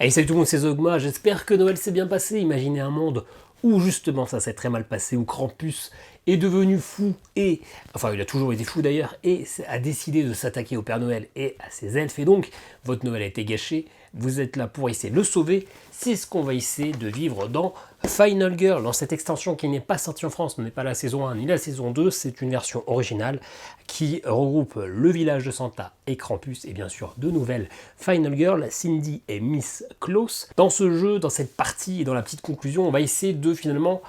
Allez, salut tout le monde, c'est Zogma, j'espère que Noël s'est bien passé. Imaginez un monde où justement ça s'est très mal passé, où Krampus est devenu fou et, enfin il a toujours été fou d'ailleurs, et a décidé de s'attaquer au Père Noël et à ses elfes, et donc votre Noël a été gâché, vous êtes là pour essayer de le sauver. C'est ce qu'on va essayer de vivre dans Final Girl, dans cette extension qui n'est pas sortie en France, ce n'est pas la saison 1 ni la saison 2, c'est une version originale qui regroupe le village de Santa et Krampus, et bien sûr de nouvelles Final Girl, Cindy et Miss Claus. Dans ce jeu, dans cette partie et dans la petite conclusion, on va essayer de finalement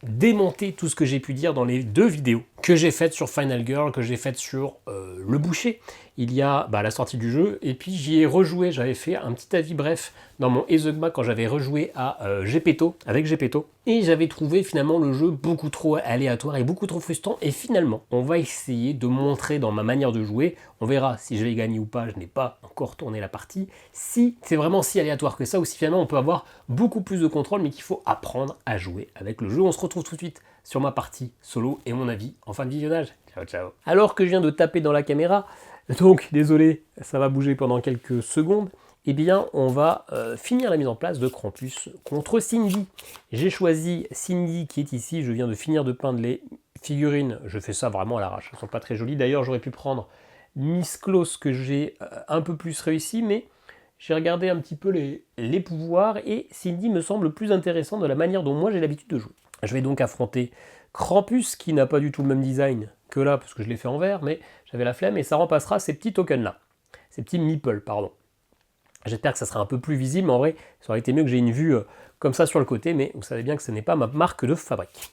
démonter tout ce que j'ai pu dire dans les deux vidéos que j'ai faites sur Final Girl, que j'ai faites sur le boucher. Il y a la sortie du jeu, et puis j'y ai rejoué, j'avais fait un petit avis bref dans mon Ezogma quand j'avais rejoué à Gepetto, avec Gepetto, et j'avais trouvé finalement le jeu beaucoup trop aléatoire et beaucoup trop frustrant, et finalement on va essayer de montrer dans ma manière de jouer, on verra si je vais gagner ou pas, je n'ai pas encore tourné la partie, si c'est vraiment si aléatoire que ça, ou si finalement on peut avoir beaucoup plus de contrôle, mais qu'il faut apprendre à jouer avec le jeu. On se retrouve tout de suite sur ma partie solo et mon avis en fin de visionnage. Ciao ciao. Alors que je viens de taper dans la caméra, donc désolé, ça va bouger pendant quelques secondes, eh bien on va finir la mise en place de Krampus contre Cindy. J'ai choisi Cindy qui est ici, je viens de finir de peindre les figurines, je fais ça vraiment à l'arrache, elles ne sont pas très jolies, d'ailleurs j'aurais pu prendre Miss Claus que j'ai un peu plus réussi, mais j'ai regardé un petit peu les pouvoirs et Cindy me semble plus intéressant de la manière dont moi j'ai l'habitude de jouer. Je vais donc affronter Krampus qui n'a pas du tout le même design que là, parce que je l'ai fait en vert, mais j'avais la flemme, et ça remplacera ces petits tokens là, ces petits meeples, pardon. J'espère que ça sera un peu plus visible, mais en vrai, ça aurait été mieux que j'ai une vue comme ça sur le côté, mais vous savez bien que ce n'est pas ma marque de fabrique.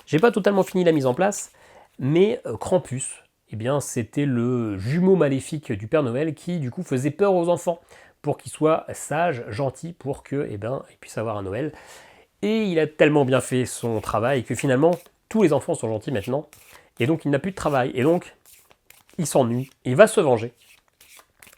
J'ai pas totalement fini la mise en place, mais Krampus, eh bien, c'était le jumeau maléfique du Père Noël qui, du coup, faisait peur aux enfants pour qu'ils soient sages, gentils, pour qu'ils puissent avoir un Noël. Et il a tellement bien fait son travail que finalement, tous les enfants sont gentils maintenant, et donc il n'a plus de travail, et donc il s'ennuie, il va se venger,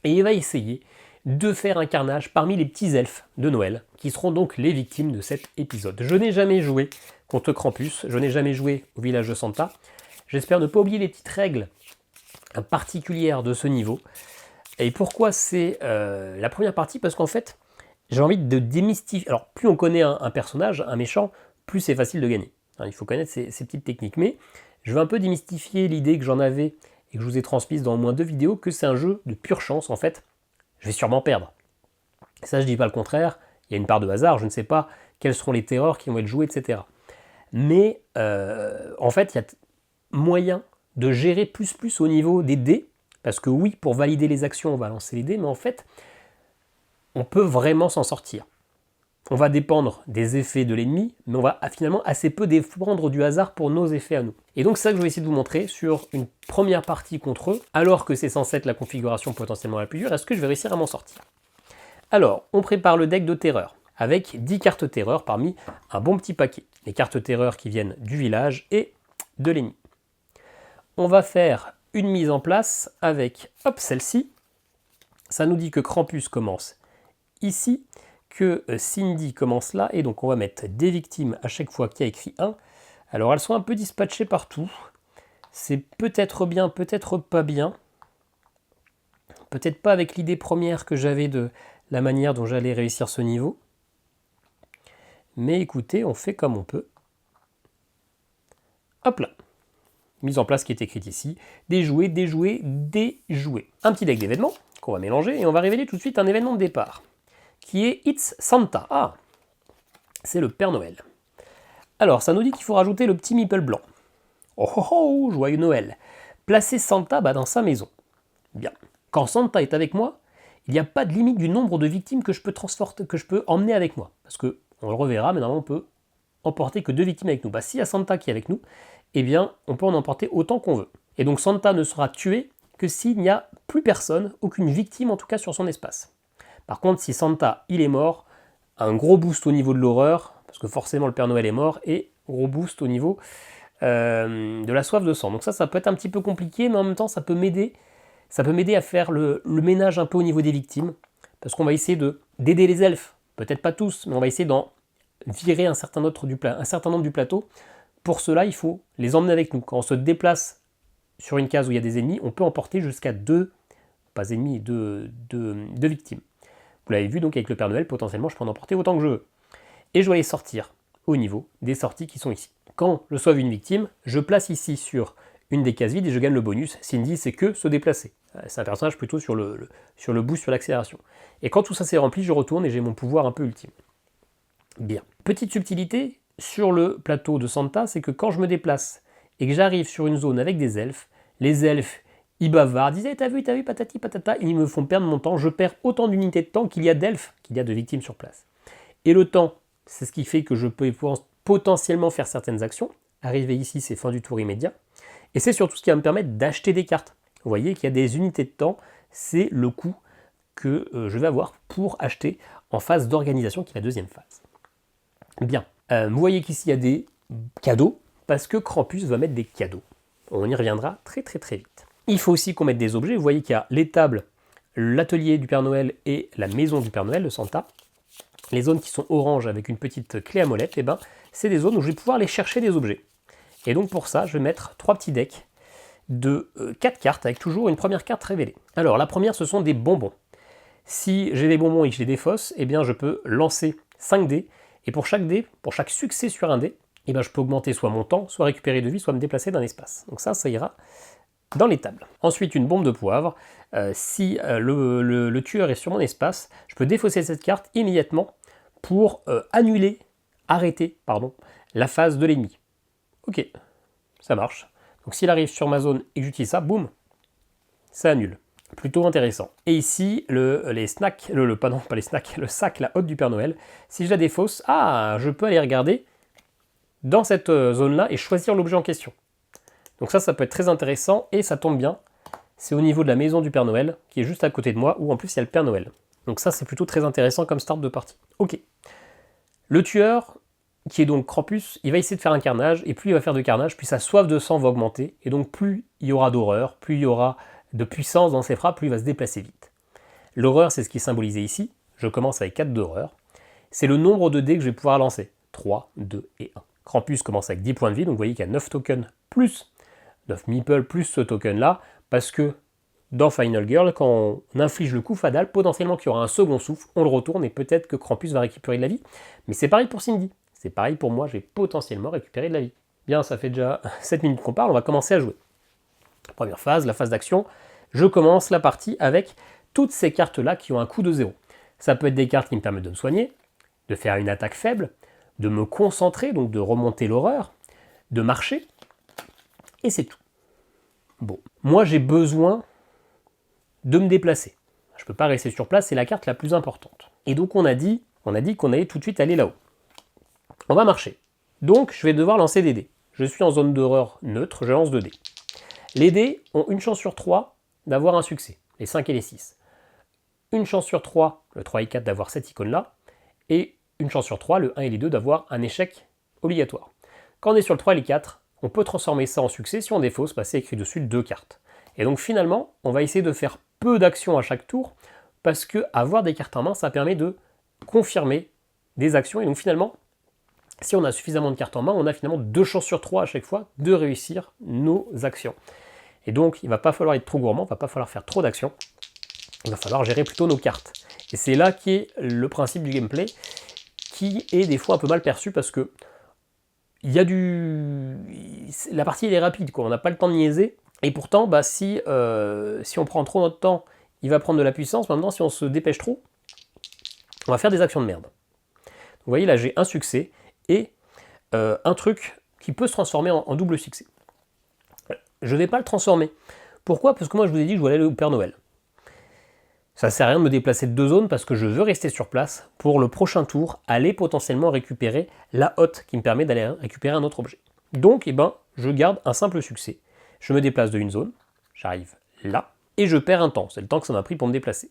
et il va essayer de faire un carnage parmi les petits elfes de Noël, qui seront donc les victimes de cet épisode. Je n'ai jamais joué contre Krampus, je n'ai jamais joué au village de Santa, j'espère ne pas oublier les petites règles particulières de ce niveau. Et pourquoi c'est la première partie? Parce qu'en fait, j'ai envie de démystifier. Alors, plus on connaît un personnage, un méchant, plus c'est facile de gagner. Il faut connaître ces petites techniques. Mais je veux un peu démystifier l'idée que j'en avais et que je vous ai transmise dans au moins 2 vidéos, que c'est un jeu de pure chance. En fait, je vais sûrement perdre. Ça, je dis pas le contraire. Il y a une part de hasard. Je ne sais pas quelles seront les terreurs qui vont être jouées, etc. Mais en fait, il y a moyen de gérer plus au niveau des dés. Parce que oui, pour valider les actions, on va lancer les dés. Mais en fait, on peut vraiment s'en sortir. On va dépendre des effets de l'ennemi, mais on va finalement assez peu dépendre du hasard pour nos effets à nous. Et donc c'est ça que je vais essayer de vous montrer sur une première partie contre eux, alors que c'est censé être la configuration potentiellement la plus dure. Est-ce que je vais réussir à m'en sortir? Alors, on prépare le deck de terreur, avec 10 cartes terreur parmi un bon petit paquet. Les cartes terreur qui viennent du village et de l'ennemi. On va faire une mise en place avec, hop, celle-ci. Ça nous dit que Krampus commence ici, que Cindy commence là, et donc on va mettre des victimes à chaque fois qu'il y a écrit 1. Alors elles sont un peu dispatchées partout, c'est peut-être bien, peut-être pas bien, peut-être pas avec l'idée première que j'avais de la manière dont j'allais réussir ce niveau, mais écoutez, on fait comme on peut. Hop là, mise en place qui est écrite ici, déjouer, déjouer, déjouer. Un petit deck d'événements qu'on va mélanger, et on va révéler tout de suite un événement de départ, qui est It's Santa. Ah, c'est le Père Noël. Alors, ça nous dit qu'il faut rajouter le petit meeple blanc. Oh oh oh, joyeux Noël. Placer Santa dans sa maison. Bien. Quand Santa est avec moi, il n'y a pas de limite du nombre de victimes que je peux emmener avec moi. Parce que, on le reverra, mais normalement on peut emporter que 2 victimes avec nous. S'il y a Santa qui est avec nous, eh bien, on peut en emporter autant qu'on veut. Et donc Santa ne sera tué que s'il n'y a plus personne, aucune victime en tout cas sur son espace. Par contre, si Santa, il est mort, un gros boost au niveau de l'horreur, parce que forcément le Père Noël est mort, et gros boost au niveau de la soif de sang. Donc ça peut être un petit peu compliqué, mais en même temps, ça peut m'aider à faire le ménage un peu au niveau des victimes, parce qu'on va essayer d'aider les elfes, peut-être pas tous, mais on va essayer d'en virer un certain nombre du plateau. Pour cela, il faut les emmener avec nous. Quand on se déplace sur une case où il y a des ennemis, on peut emporter jusqu'à 2 victimes. Vous l'avez vu, donc avec le Père Noël, potentiellement, je peux en emporter autant que je veux. Et je dois les sortir au niveau des sorties qui sont ici. Quand je sauve une victime, je place ici sur une des cases vides et je gagne le bonus. Cindy, c'est que se déplacer. C'est un personnage plutôt sur le boost, sur l'accélération. Et quand tout ça c'est rempli, je retourne et j'ai mon pouvoir un peu ultime. Bien. Petite subtilité sur le plateau de Santa, c'est que quand je me déplace et que j'arrive sur une zone avec des elfes, les elfes, ils bavardent, ils disent t'as vu, patati patata, ils me font perdre mon temps, je perds autant d'unités de temps qu'il y a d'elfes, qu'il y a de victimes sur place. Et le temps, c'est ce qui fait que je peux potentiellement faire certaines actions. Arriver ici, c'est fin du tour immédiat. Et c'est surtout ce qui va me permettre d'acheter des cartes. Vous voyez qu'il y a des unités de temps, c'est le coût que je vais avoir pour acheter en phase d'organisation, qui est la deuxième phase. Bien, vous voyez qu'ici il y a des cadeaux, parce que Krampus va mettre des cadeaux. On y reviendra très vite. Il faut aussi qu'on mette des objets. Vous voyez qu'il y a l'étable, l'atelier du Père Noël et la maison du Père Noël, le Santa. Les zones qui sont orange avec une petite clé à molette, eh ben, c'est des zones où je vais pouvoir aller chercher des objets. Et donc pour ça, je vais mettre 3 petits decks de 4 cartes, avec toujours une première carte révélée. Alors la première, ce sont des bonbons. Si j'ai des bonbons et que je les défausse, eh bien je peux lancer 5 dés, et pour chaque dé, pour chaque succès sur un dé, eh bien je peux augmenter soit mon temps, soit récupérer de vie, soit me déplacer d'un espace. Donc ça ira dans les tables. Ensuite, une bombe de poivre. Si le tueur est sur mon espace, je peux défausser cette carte immédiatement pour arrêter la phase de l'ennemi. Ok, ça marche. Donc s'il arrive sur ma zone et que j'utilise ça, boum, ça annule. Plutôt intéressant. Et ici, le sac, la hotte du Père Noël, si je la défausse, je peux aller regarder dans cette zone-là et choisir l'objet en question. Donc ça peut être très intéressant et ça tombe bien. C'est au niveau de la maison du Père Noël, qui est juste à côté de moi, où en plus il y a le Père Noël. Donc ça, c'est plutôt très intéressant comme start de partie. Ok. Le tueur, qui est donc Krampus, il va essayer de faire un carnage, et plus il va faire de carnage, plus sa soif de sang va augmenter, et donc plus il y aura d'horreur, plus il y aura de puissance dans ses frappes, plus il va se déplacer vite. L'horreur, c'est ce qui est symbolisé ici. Je commence avec 4 d'horreur. C'est le nombre de dés que je vais pouvoir lancer. 3, 2 et 1. Krampus commence avec 10 points de vie, donc vous voyez qu'il y a 9 tokens plus 9 meeples plus ce token-là, parce que dans Final Girl, quand on inflige le coup fatal, potentiellement qu'il y aura un second souffle, on le retourne et peut-être que Krampus va récupérer de la vie. Mais c'est pareil pour Cindy. C'est pareil pour moi, je vais potentiellement récupérer de la vie. Bien, ça fait déjà 7 minutes qu'on parle, on va commencer à jouer. Première phase, la phase d'action. Je commence la partie avec toutes ces cartes-là qui ont un coût de 0. Ça peut être des cartes qui me permettent de me soigner, de faire une attaque faible, de me concentrer, donc de remonter l'horreur, de marcher, et c'est tout. Bon, moi j'ai besoin de me déplacer. Je ne peux pas rester sur place, c'est la carte la plus importante. Et donc on a dit qu'on allait tout de suite aller là-haut. On va marcher. Donc je vais devoir lancer des dés. Je suis en zone d'horreur neutre, je lance 2 dés. Les dés ont une chance sur 3 d'avoir un succès, les 5 et les 6. Une chance sur 3, le 3 et 4, d'avoir cette icône-là, et une chance sur 3, le 1 et les 2, d'avoir un échec obligatoire. Quand on est sur le 3 et les 4, on peut transformer ça en succès. Si on défausse, c'est écrit dessus 2 cartes. Et donc finalement, on va essayer de faire peu d'actions à chaque tour, parce que avoir des cartes en main, ça permet de confirmer des actions. Et donc finalement, si on a suffisamment de cartes en main, on a finalement 2 chances sur 3 à chaque fois de réussir nos actions. Et donc, il ne va pas falloir être trop gourmand, il ne va pas falloir faire trop d'actions. Il va falloir gérer plutôt nos cartes. Et c'est là qu'est le principe du gameplay, qui est des fois un peu mal perçu, parce que la partie elle est rapide, quoi. On n'a pas le temps de niaiser. Et pourtant, si on prend trop notre temps, il va prendre de la puissance. Maintenant, si on se dépêche trop, on va faire des actions de merde. Vous voyez, là, j'ai un succès et un truc qui peut se transformer en double succès. Je ne vais pas le transformer. Pourquoi ? Parce que moi, je vous ai dit que je voulais aller au Père Noël. Ça ne sert à rien de me déplacer de 2 zones parce que je veux rester sur place pour le prochain tour, aller potentiellement récupérer la hotte qui me permet d'aller récupérer un autre objet. Donc, je garde un simple succès. Je me déplace de une zone, j'arrive là, et je perds un temps. C'est le temps que ça m'a pris pour me déplacer.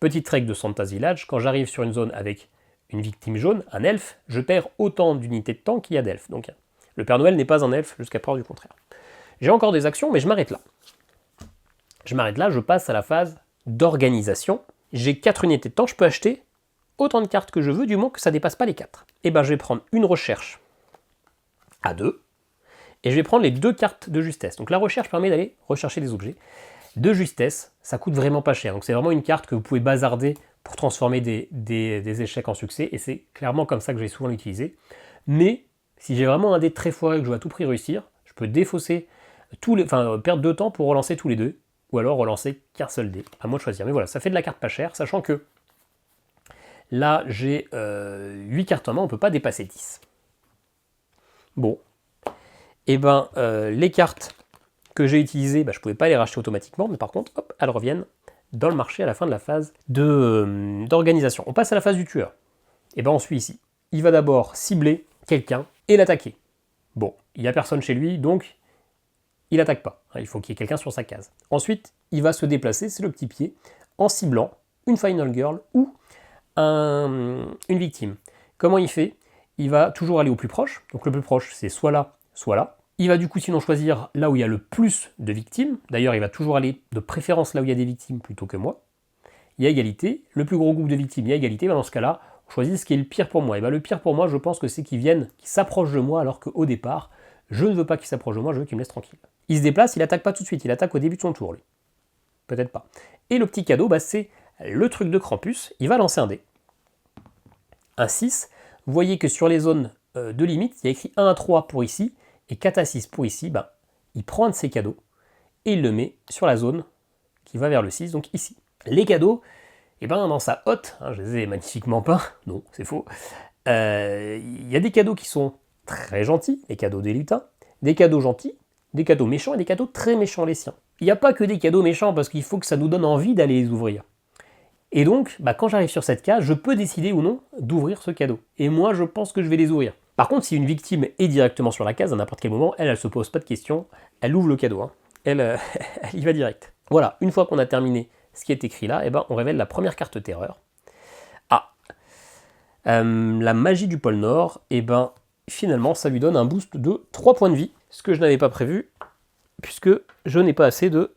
Petite règle de Santa's Village, quand j'arrive sur une zone avec une victime jaune, un elfe, je perds autant d'unités de temps qu'il y a d'elfes. Donc, le Père Noël n'est pas un elfe jusqu'à preuve du contraire. J'ai encore des actions, mais je m'arrête là. Je passe à la phase d'organisation. J'ai 4 unités de temps, je peux acheter autant de cartes que je veux, du moment que ça ne dépasse pas les 4. Et je vais prendre une recherche à 2, et je vais prendre les 2 cartes de justesse. Donc la recherche permet d'aller rechercher des objets. De justesse, ça coûte vraiment pas cher, donc c'est vraiment une carte que vous pouvez bazarder pour transformer des échecs en succès, et c'est clairement comme ça que je vais souvent l'utiliser. Mais si j'ai vraiment un dé très foiré que je veux à tout prix réussir, je peux défausser perdre 2 temps pour relancer tous les deux, ou alors relancer qu'un seul dé, à moi de choisir. Mais voilà, ça fait de la carte pas chère, sachant que là j'ai 8 cartes en main, on ne peut pas dépasser 10. Bon, et ben les cartes que j'ai utilisées, je ne pouvais pas les racheter automatiquement, mais par contre, hop, elles reviennent dans le marché à la fin de la phase d'organisation. On passe à la phase du tueur. Et ben on suit ici. Il va d'abord cibler quelqu'un et l'attaquer. Bon, il n'y a personne chez lui, donc il n'attaque pas. Il faut qu'il y ait quelqu'un sur sa case. Ensuite, il va se déplacer, c'est le petit pied, en ciblant une Final Girl ou une victime. Comment il fait? Il va toujours aller au plus proche. Donc le plus proche, c'est soit là, soit là. Il va du coup sinon choisir là où il y a le plus de victimes. D'ailleurs, il va toujours aller de préférence là où il y a des victimes plutôt que moi. Il y a égalité. Le plus gros groupe de victimes, il y a égalité. Dans ce cas-là, on choisit ce qui est le pire pour moi. Et le pire pour moi, je pense que c'est qu'ils s'approchent de moi alors qu'au départ, je ne veux pas qu'ils s'approchent de moi, je veux qu'ils me laissent tranquille. Il se déplace, il attaque pas tout de suite, il attaque au début de son tour, lui. Peut-être pas. Et le petit cadeau, c'est le truc de Krampus. Il va lancer un dé. Un 6. Vous voyez que sur les zones de limite, il y a écrit 1 à 3 pour ici, et 4 à 6 pour ici, il prend un de ses cadeaux, et il le met sur la zone qui va vers le 6, donc ici. Les cadeaux, dans sa hotte, je les ai magnifiquement peints, non, c'est faux, il y a des cadeaux qui sont très gentils, les cadeaux des lutins, des cadeaux gentils, des cadeaux méchants et des cadeaux très méchants les siens. Il n'y a pas que des cadeaux méchants, parce qu'il faut que ça nous donne envie d'aller les ouvrir. Et donc, quand j'arrive sur cette case, je peux décider ou non d'ouvrir ce cadeau. Et moi, je pense que je vais les ouvrir. Par contre, si une victime est directement sur la case, à n'importe quel moment, elle se pose pas de questions, elle ouvre le cadeau. Elle y va direct. Voilà, une fois qu'on a terminé ce qui est écrit là, on révèle la première carte terreur. La magie du pôle Nord, finalement, ça lui donne un boost de 3 points de vie, ce que je n'avais pas prévu, puisque je n'ai pas assez de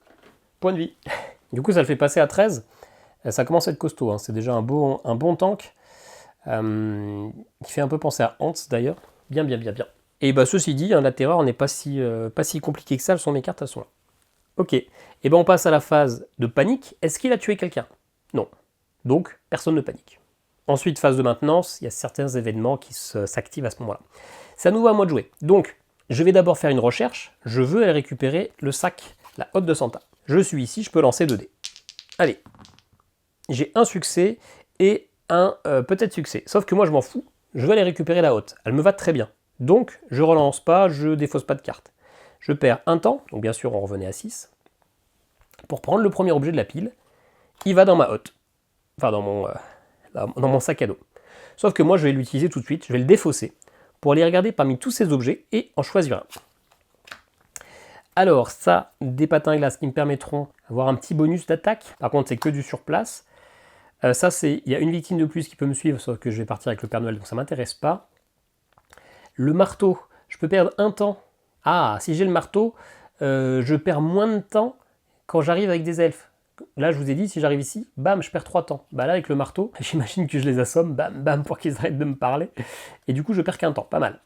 points de vie. Du coup, ça le fait passer à 13. Ça commence à être costaud, c'est déjà un bon tank, qui fait un peu penser à Hans d'ailleurs. Bien. Et ceci dit, la terreur n'est pas si compliquée que ça, elles sont mes cartes, elles sont là. Ok, on passe à la phase de panique. Est-ce qu'il a tué quelqu'un? Non. Donc, personne ne panique. Ensuite, phase de maintenance, il y a certains événements qui s'activent à ce moment-là. C'est à nouveau à moi de jouer. Donc, je vais d'abord faire une recherche. Je veux aller récupérer le sac, la hotte de Santa. Je suis ici, je peux lancer 2 dés. Allez. J'ai un succès et un peut-être succès. Sauf que moi, je m'en fous. Je veux aller récupérer la hotte. Elle me va très bien. Donc, je relance pas, je défausse pas de carte. Je perds un temps, donc bien sûr, on revenait à 6, pour prendre le premier objet de la pile, qui va dans ma hotte. Enfin, dans mon sac à dos. Sauf que moi, je vais l'utiliser tout de suite, je vais le défausser, pour aller regarder parmi tous ces objets et en choisir un. Alors, ça, des patins à glace qui me permettront d'avoir un petit bonus d'attaque. Par contre, c'est que du surplace. Ça, il y a une victime de plus qui peut me suivre, sauf que je vais partir avec le Père Noël, donc ça ne m'intéresse pas. Le marteau, je peux perdre un temps. Ah, si j'ai le marteau, je perds moins de temps quand j'arrive avec des elfes. Là, je vous ai dit, si j'arrive ici, bam, je perds 3 temps. Là, avec le marteau, j'imagine que je les assomme, bam, bam, pour qu'ils arrêtent de me parler. Et du coup, je perds qu'un temps, pas mal.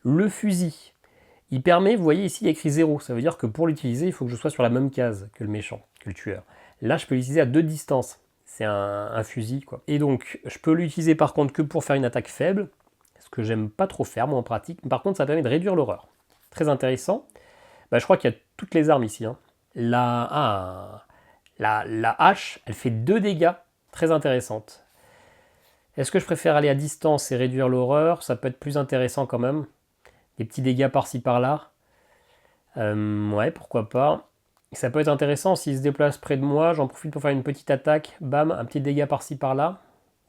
Le fusil, il permet, vous voyez ici, il y a écrit 0. Ça veut dire que pour l'utiliser, il faut que je sois sur la même case que le méchant, que le tueur. Là, je peux l'utiliser à 2 distances. C'est un fusil, quoi. Et donc, je peux l'utiliser par contre que pour faire une attaque faible, ce que j'aime pas trop faire, moi, en pratique. Par contre, ça permet de réduire l'horreur. Très intéressant. Je crois qu'il y a toutes les armes ici. La hache, elle fait 2 dégâts. Très intéressante. Est-ce que je préfère aller à distance et réduire l'horreur? Ça peut être plus intéressant quand même. Des petits dégâts par-ci par-là. Ouais, pourquoi pas. Ça peut être intéressant s'il se déplace près de moi. J'en profite pour faire une petite attaque. Bam, un petit dégât par-ci par-là.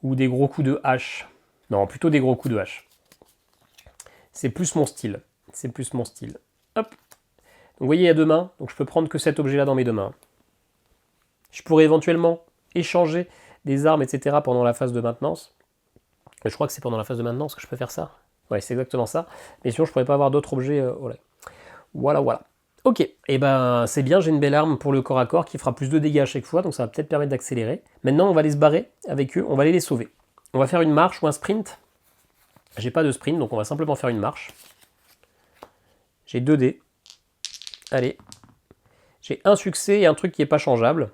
Ou des gros coups de hache. Non, plutôt des gros coups de hache. C'est plus mon style. Hop. Donc, vous voyez, il y a 2 mains. Donc je peux prendre que cet objet-là dans mes 2 mains. Je pourrais éventuellement échanger des armes, etc. pendant la phase de maintenance. Je crois que c'est pendant la phase de maintenance que je peux faire ça. Ouais, c'est exactement ça. Mais sinon, je pourrais pas avoir d'autres objets. Voilà. Ok, c'est bien, j'ai une belle arme pour le corps à corps qui fera plus de dégâts à chaque fois, donc ça va peut-être permettre d'accélérer. Maintenant, on va aller se barrer avec eux, on va aller les sauver. On va faire une marche ou un sprint. J'ai pas de sprint, donc on va simplement faire une marche. J'ai 2 dés. Allez. J'ai un succès et un truc qui n'est pas changeable.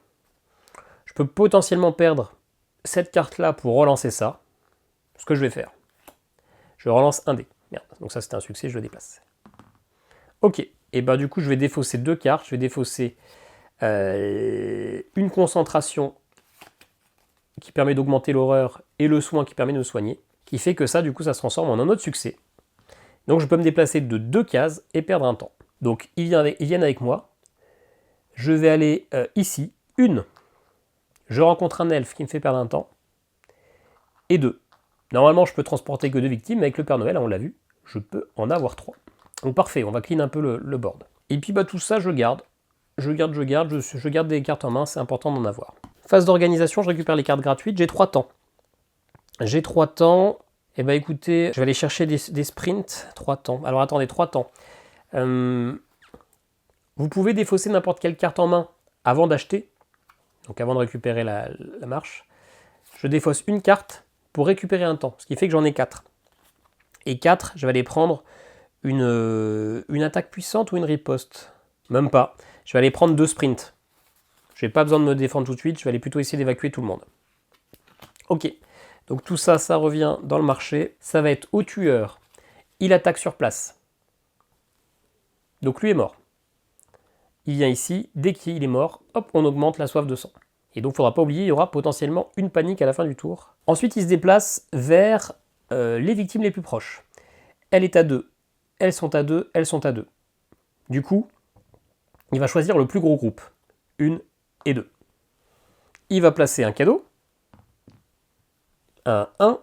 Je peux potentiellement perdre cette carte-là pour relancer ça. Ce que je vais faire. Je relance un dé. Merde, donc ça c'était un succès, je le déplace. Ok, et bah du coup je vais défausser 2 cartes. Je vais défausser une concentration qui permet d'augmenter l'horreur et le soin qui permet de me soigner. Qui fait que ça, du coup, ça se transforme en un autre succès. Donc je peux me déplacer de 2 cases et perdre un temps. Donc ils viennent avec moi. Je vais aller ici. 1. Je rencontre un elfe qui me fait perdre un temps. Et 2. Normalement, je peux transporter que 2 victimes, mais avec le Père Noël, on l'a vu, je peux en avoir 3. Donc parfait, on va clean un peu le board. Et puis bah, tout ça, je garde. Je garde des cartes en main, c'est important d'en avoir. Phase d'organisation, je récupère les cartes gratuites, j'ai 3 temps. J'ai 3 temps, et bah écoutez, je vais aller chercher des sprints, 3 temps. Alors attendez, 3 temps. Vous pouvez défausser n'importe quelle carte en main avant d'acheter, donc avant de récupérer la marche. Je défausse une carte pour récupérer un temps, ce qui fait que j'en ai 4. Et 4, je vais aller prendre une attaque puissante ou une riposte. Même pas. Je vais aller prendre 2 sprints. Je n'ai pas besoin de me défendre tout de suite, je vais aller plutôt essayer d'évacuer tout le monde. Ok, donc tout ça, ça revient dans le marché. Ça va être au tueur. Il attaque sur place. Donc lui est mort. Il vient ici, dès qu'il est mort, hop, on augmente la soif de sang. Et donc il ne faudra pas oublier, il y aura potentiellement une panique à la fin du tour. Ensuite, il se déplace vers les victimes les plus proches. Elle est à 2, elles sont à 2, elles sont à 2. Du coup, il va choisir le plus gros groupe. 1 et 2. Il va placer un cadeau. Un 1.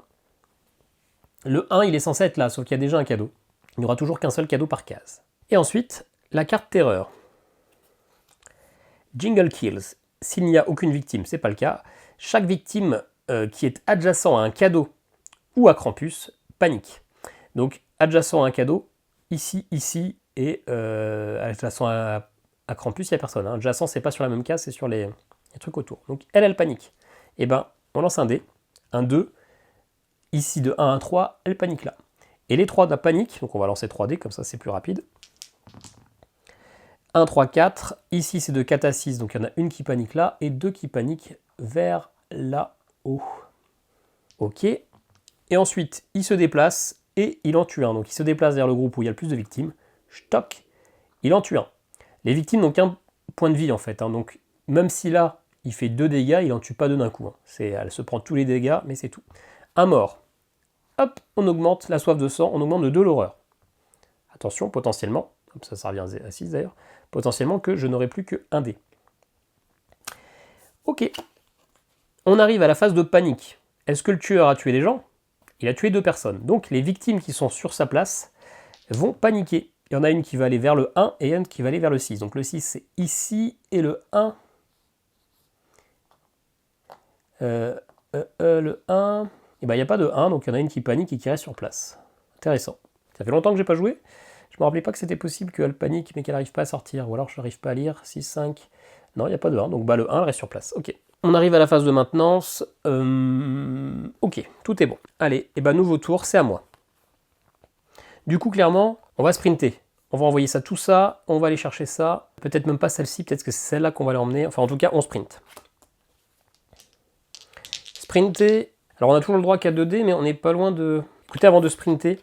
Le 1, il est censé être là, sauf qu'il y a déjà un cadeau. Il n'y aura toujours qu'un seul cadeau par case. Et ensuite, la carte terreur. Jingle Kills. S'il n'y a aucune victime, c'est pas le cas. Chaque victime qui est adjacent à un cadeau ou à Krampus panique. Donc, adjacent à un cadeau, ici, et adjacent à Krampus, il n'y a personne. Hein. Adjacent, c'est pas sur la même case, c'est sur les trucs autour. Donc, elle panique. Et ben, on lance un dé, un 2, ici de 1 à 3, elle panique là. Et les 3 de la panique, donc on va lancer 3 dés, comme ça c'est plus rapide. 1, 3, 4, ici c'est de 4 à 6, donc il y en a une qui panique là, et 2 qui paniquent vers là-haut. Ok. Et ensuite, il se déplace, et il en tue un. Donc il se déplace vers le groupe où il y a le plus de victimes. Stock, il en tue un. Les victimes n'ont qu'un point de vie en fait. Hein. Donc même si là, il fait 2 dégâts, il n'en tue pas 2 d'un coup. Hein. Elle se prend tous les dégâts, mais c'est tout. Un mort. Hop, on augmente la soif de sang, on augmente de 2 l'horreur. Attention, potentiellement, ça revient à 6 d'ailleurs, potentiellement que je n'aurai plus qu'un dé. Ok. On arrive à la phase de panique. Est-ce que le tueur a tué des gens ? Il a tué 2 personnes. Donc les victimes qui sont sur sa place vont paniquer. Il y en a une qui va aller vers le 1 et une qui va aller vers le 6. Donc le 6 c'est ici et le 1. Le 1... Et ben il n'y a pas de 1, donc il y en a une qui panique et qui reste sur place. Intéressant. Ça fait longtemps que j'ai pas joué. Je me rappelais pas que c'était possible qu'elle panique mais qu'elle n'arrive pas à sortir. Ou alors je n'arrive pas à lire. 6, 5... Non, il n'y a pas de 1, donc bah, le 1 reste sur place. Ok. On arrive à la phase de maintenance. Ok, tout est bon. Allez, et bah nouveau tour, c'est à moi. Du coup, clairement, on va sprinter. On va envoyer ça, tout ça, on va aller chercher ça. Peut-être même pas celle-ci, peut-être que c'est celle-là qu'on va l'emmener. Enfin, en tout cas, on sprint. Sprinter. Alors, on a toujours le droit qu'à 2D, mais on n'est pas loin de... Écoutez, avant de sprinter,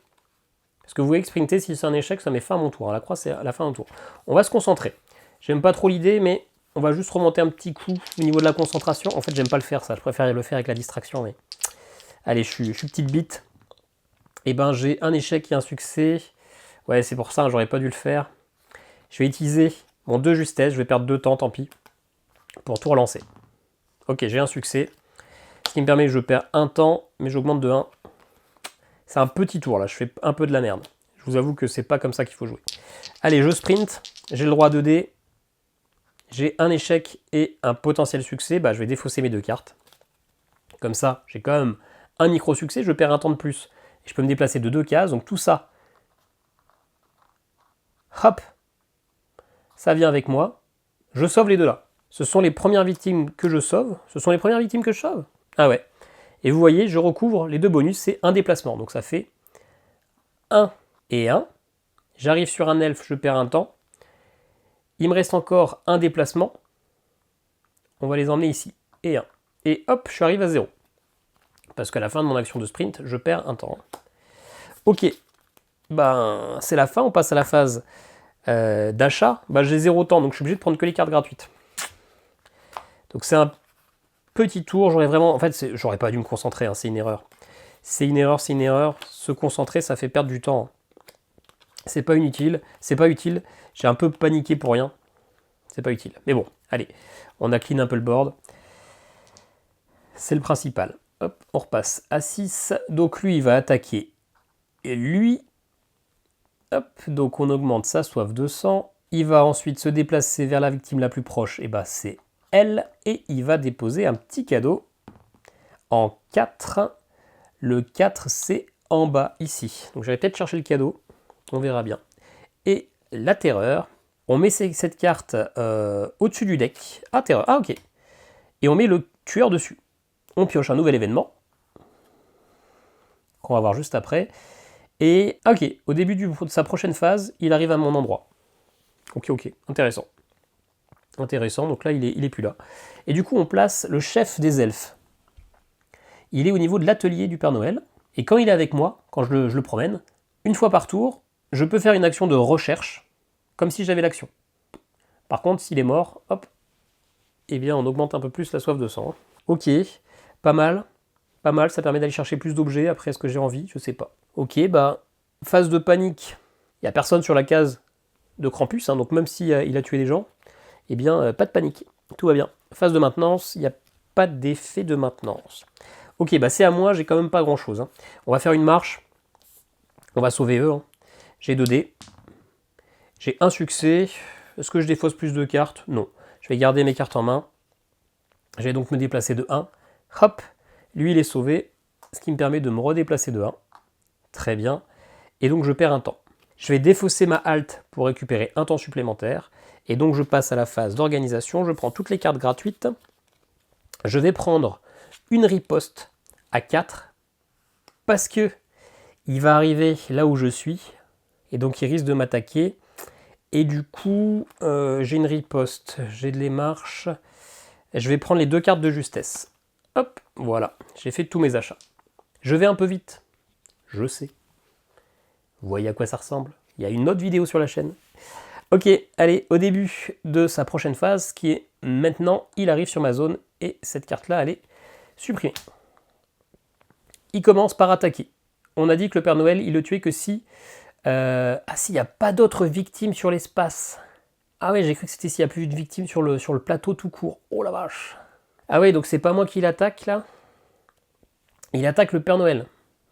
parce que vous voyez que sprinter, si c'est un échec, ça met fin à mon tour. La croix, c'est à la fin d'un tour. On va se concentrer. J'aime pas trop l'idée, mais... On va juste remonter un petit coup au niveau de la concentration. En fait, j'aime pas le faire, ça. Je préfère le faire avec la distraction. Mais... Allez, je suis petite bite. Et ben, j'ai un échec et un succès. Ouais, c'est pour ça, j'aurais pas dû le faire. Je vais utiliser mon 2 justesse. Je vais perdre 2 temps, tant pis. Pour tout relancer. Ok, j'ai un succès. Ce qui me permet que je perds un temps, mais j'augmente de 1. C'est un petit tour, là. Je fais un peu de la merde. Je vous avoue que c'est pas comme ça qu'il faut jouer. Allez, je sprint. J'ai le droit à 2D. J'ai un échec et un potentiel succès, bah, je vais défausser mes 2 cartes. Comme ça, j'ai quand même un micro-succès, je perds un temps de plus. Et je peux me déplacer de 2 cases, donc tout ça, hop, ça vient avec moi. Je sauve les 2 là. Ce sont les premières victimes que je sauve. Ah ouais. Et vous voyez, je recouvre les 2 bonus, c'est un déplacement. Donc ça fait 1 et 1. J'arrive sur un elfe, je perds un temps. Il me reste encore un déplacement. On va les emmener ici. Et 1. Et hop, je suis arrivé à 0. Parce qu'à la fin de mon action de sprint, je perds un temps. Ok, ben c'est la fin, on passe à la phase d'achat. Ben, j'ai 0 temps, donc je suis obligé de prendre que les cartes gratuites. Donc c'est un petit tour, j'aurais vraiment... En fait, j'aurais pas dû me concentrer, hein, c'est une erreur. C'est une erreur, c'est une erreur. Se concentrer, ça fait perdre du temps. C'est pas utile, c'est pas utile. J'ai un peu paniqué pour rien. C'est pas utile. Mais bon, allez, on a clean un peu le board. C'est le principal. Hop, on repasse à 6. Donc lui, il va attaquer. Et lui, hop, donc on augmente sa soif de sang. Il va ensuite se déplacer vers la victime la plus proche. Et bah c'est elle. Et il va déposer un petit cadeau en 4. Le 4, c'est en bas, ici. Donc j'allais peut-être chercher le cadeau. On verra bien. Et la terreur. On met cette carte au-dessus du deck. Ah, terreur. Ah, ok. Et on met le tueur dessus. On pioche un nouvel événement. Qu'on va voir juste après. Et, ok, au début de sa prochaine phase, il arrive à mon endroit. Ok, ok. Intéressant. Intéressant. Donc là, il est plus là. Et du coup, on place le chef des elfes. Il est au niveau de l'atelier du Père Noël. Et quand il est avec moi, quand je le promène, une fois par tour, je peux faire une action de recherche, comme si j'avais l'action. Par contre, s'il est mort, hop, eh bien on augmente un peu plus la soif de sang. Ok, pas mal, ça permet d'aller chercher plus d'objets après ce que j'ai envie, je sais pas. Ok, bah, phase de panique, il n'y a personne sur la case de Krampus, hein, donc même s'il a tué des gens, eh bien pas de panique, tout va bien. Phase de maintenance, il n'y a pas d'effet de maintenance. Ok, bah c'est à moi, j'ai quand même pas grand chose. Hein. On va faire une marche, on va sauver eux. Hein. J'ai 2 dés, j'ai un succès. Est-ce que je défausse plus de cartes? Non. Je vais garder mes cartes en main. Je vais donc me déplacer de 1. Hop, lui il est sauvé, ce qui me permet de me redéplacer de 1. Très bien. Et donc je perds un temps. Je vais défausser ma halte pour récupérer un temps supplémentaire. Et donc je passe à la phase d'organisation. Je prends toutes les cartes gratuites. Je vais prendre une riposte à 4. Parce que il va arriver là où je suis. Et donc il risque de m'attaquer. Et du coup, j'ai une riposte, j'ai de les marches. Je vais prendre les 2 cartes de justesse. Hop, voilà, j'ai fait tous mes achats. Je vais un peu vite, je sais. Vous voyez à quoi ça ressemble? Il y a une autre vidéo sur la chaîne. Ok, allez, au début de sa prochaine phase, qui est maintenant, il arrive sur ma zone, et cette carte-là, elle est supprimée. Il commence par attaquer. On a dit que le Père Noël, il le tuait que si... ah si, il n'y a pas d'autres victimes sur l'espace. Ah ouais, j'ai cru que c'était s'il n'y a plus de victimes sur le plateau tout court. Oh la vache. Ah ouais, donc c'est pas moi qui l'attaque là. Il attaque le Père Noël.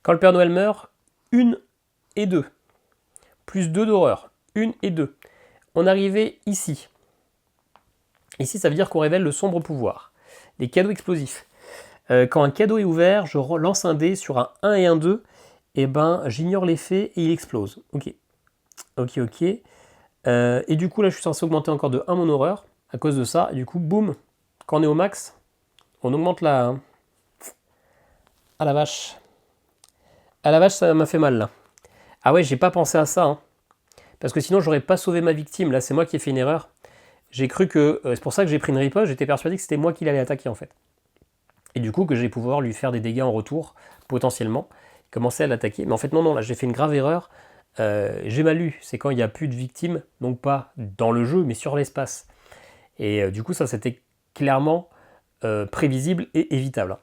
Quand le Père Noël meurt, 1 et 2. Plus 2 d'horreur. 1 et 2. On arrivait ici. Ici, ça veut dire qu'on révèle le sombre pouvoir. Les cadeaux explosifs. Quand un cadeau est ouvert, je lance un dé sur un 1 et un 2. Et ben, j'ignore l'effet et il explose. Ok. Ok, ok. Et du coup, là, je suis censé augmenter encore de 1 mon horreur. À cause de ça. Et du coup, boum. Quand on est au max, on augmente la... Ah la vache. Ah la vache, ça m'a fait mal, là. Ah ouais, j'ai pas pensé à ça. Hein. Parce que sinon, j'aurais pas sauvé ma victime. Là, c'est moi qui ai fait une erreur. J'ai cru que... c'est pour ça que j'ai pris une riposte. J'étais persuadé que c'était moi qui l'allais attaquer, en fait. Et du coup, que j'ai pouvoir lui faire des dégâts en retour, potentiellement. Commencer à l'attaquer. Mais en fait, non, non, là, j'ai fait une grave erreur. J'ai mal lu. C'est quand il n'y a plus de victimes. Donc pas dans le jeu, mais sur l'espace. Et du coup, ça, c'était clairement prévisible et évitable.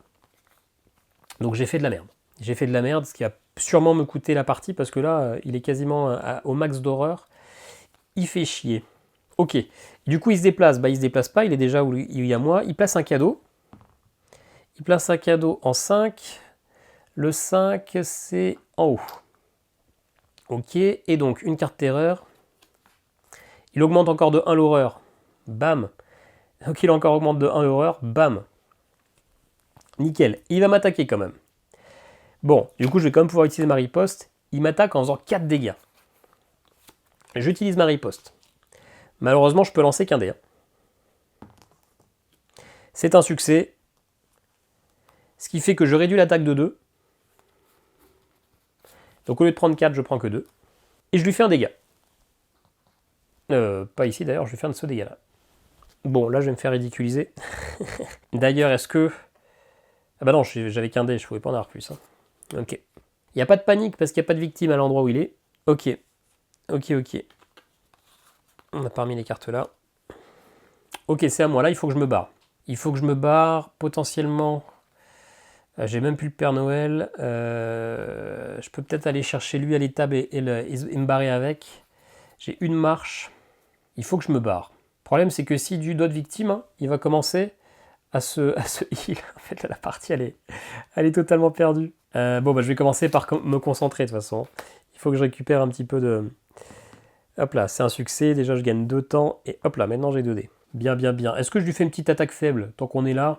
Donc j'ai fait de la merde. J'ai fait de la merde, ce qui a sûrement me coûté la partie, parce que là, il est quasiment au max d'horreur. Il fait chier. Ok. Du coup, il se déplace. Bah, il se déplace pas, il est déjà où il y a moi. Il place un cadeau. Il place un cadeau en 5. Le 5, c'est en haut. Ok. Et donc, une carte terreur. Il augmente encore de 1 l'horreur. Bam. Donc, il encore augmente de 1 l'horreur. Bam. Nickel. Il va m'attaquer quand même. Bon, du coup, je vais quand même pouvoir utiliser ma riposte. Il m'attaque en faisant 4 dégâts. J'utilise ma riposte. Malheureusement, je peux lancer qu'un dé. C'est un succès. Ce qui fait que je réduis l'attaque de 2. Donc au lieu de prendre 4, je prends que 2. Et je lui fais un dégât. Pas ici d'ailleurs, je vais faire ce dégât-là. Bon, là je vais me faire ridiculiser. D'ailleurs, est-ce que Ah bah non, j'avais qu'un dé, je pouvais pas en avoir plus. Hein. Ok. Il n'y a pas de panique parce qu'il n'y a pas de victime à l'endroit où il est. Ok. Ok. On a pas remis les cartes là. Ok, c'est à moi. Là, il faut que je me barre. Il faut que je me barre potentiellement. J'ai même plus le Père Noël. Je peux peut-être aller chercher lui à l'étable et me barrer avec. J'ai une marche. Il faut que je me barre. Le problème, c'est que si du d'autres victimes, hein, il va commencer à se heal. En fait, la partie, elle est totalement perdue. Bon, bah, je vais commencer par me concentrer de toute façon. Il faut que je récupère un petit peu de... Hop là, c'est un succès. Déjà, je gagne 2 temps. Et hop là, maintenant, j'ai 2 dés. Bien. Est-ce que je lui fais une petite attaque faible tant qu'on est là?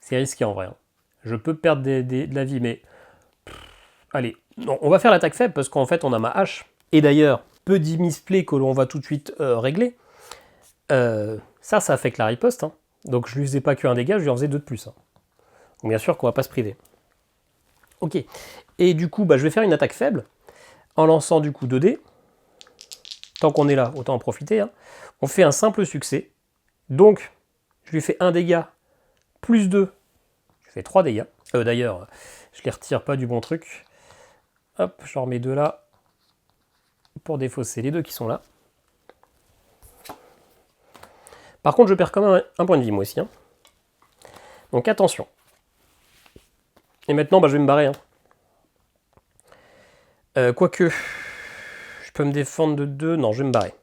C'est risqué en vrai. Hein. Je peux perdre de la vie, mais... Allez, non, on va faire l'attaque faible parce qu'en fait, on a ma hache. Et d'ailleurs, peu de misplay que l'on va tout de suite régler. Ça affecte la riposte. Hein. Donc je lui faisais pas qu'un dégât, je lui en faisais 2 de plus. Hein. Donc bien sûr qu'on va pas se priver. Ok. Et du coup, bah, je vais faire une attaque faible en lançant du coup 2 dés. Tant qu'on est là, autant en profiter. Hein. On fait un simple succès. Donc, je lui fais 1 dégât plus 2. Je fais 3 dégâts. D'ailleurs, je les retire pas du bon truc. Hop, j'en remets 2 là. Pour défausser les 2 qui sont là. Par contre, je perds quand même un point de vie, moi aussi. Hein. Donc attention. Et maintenant, bah, je vais me barrer. Hein. Quoique, je peux me défendre de 2. Non, je vais me barrer.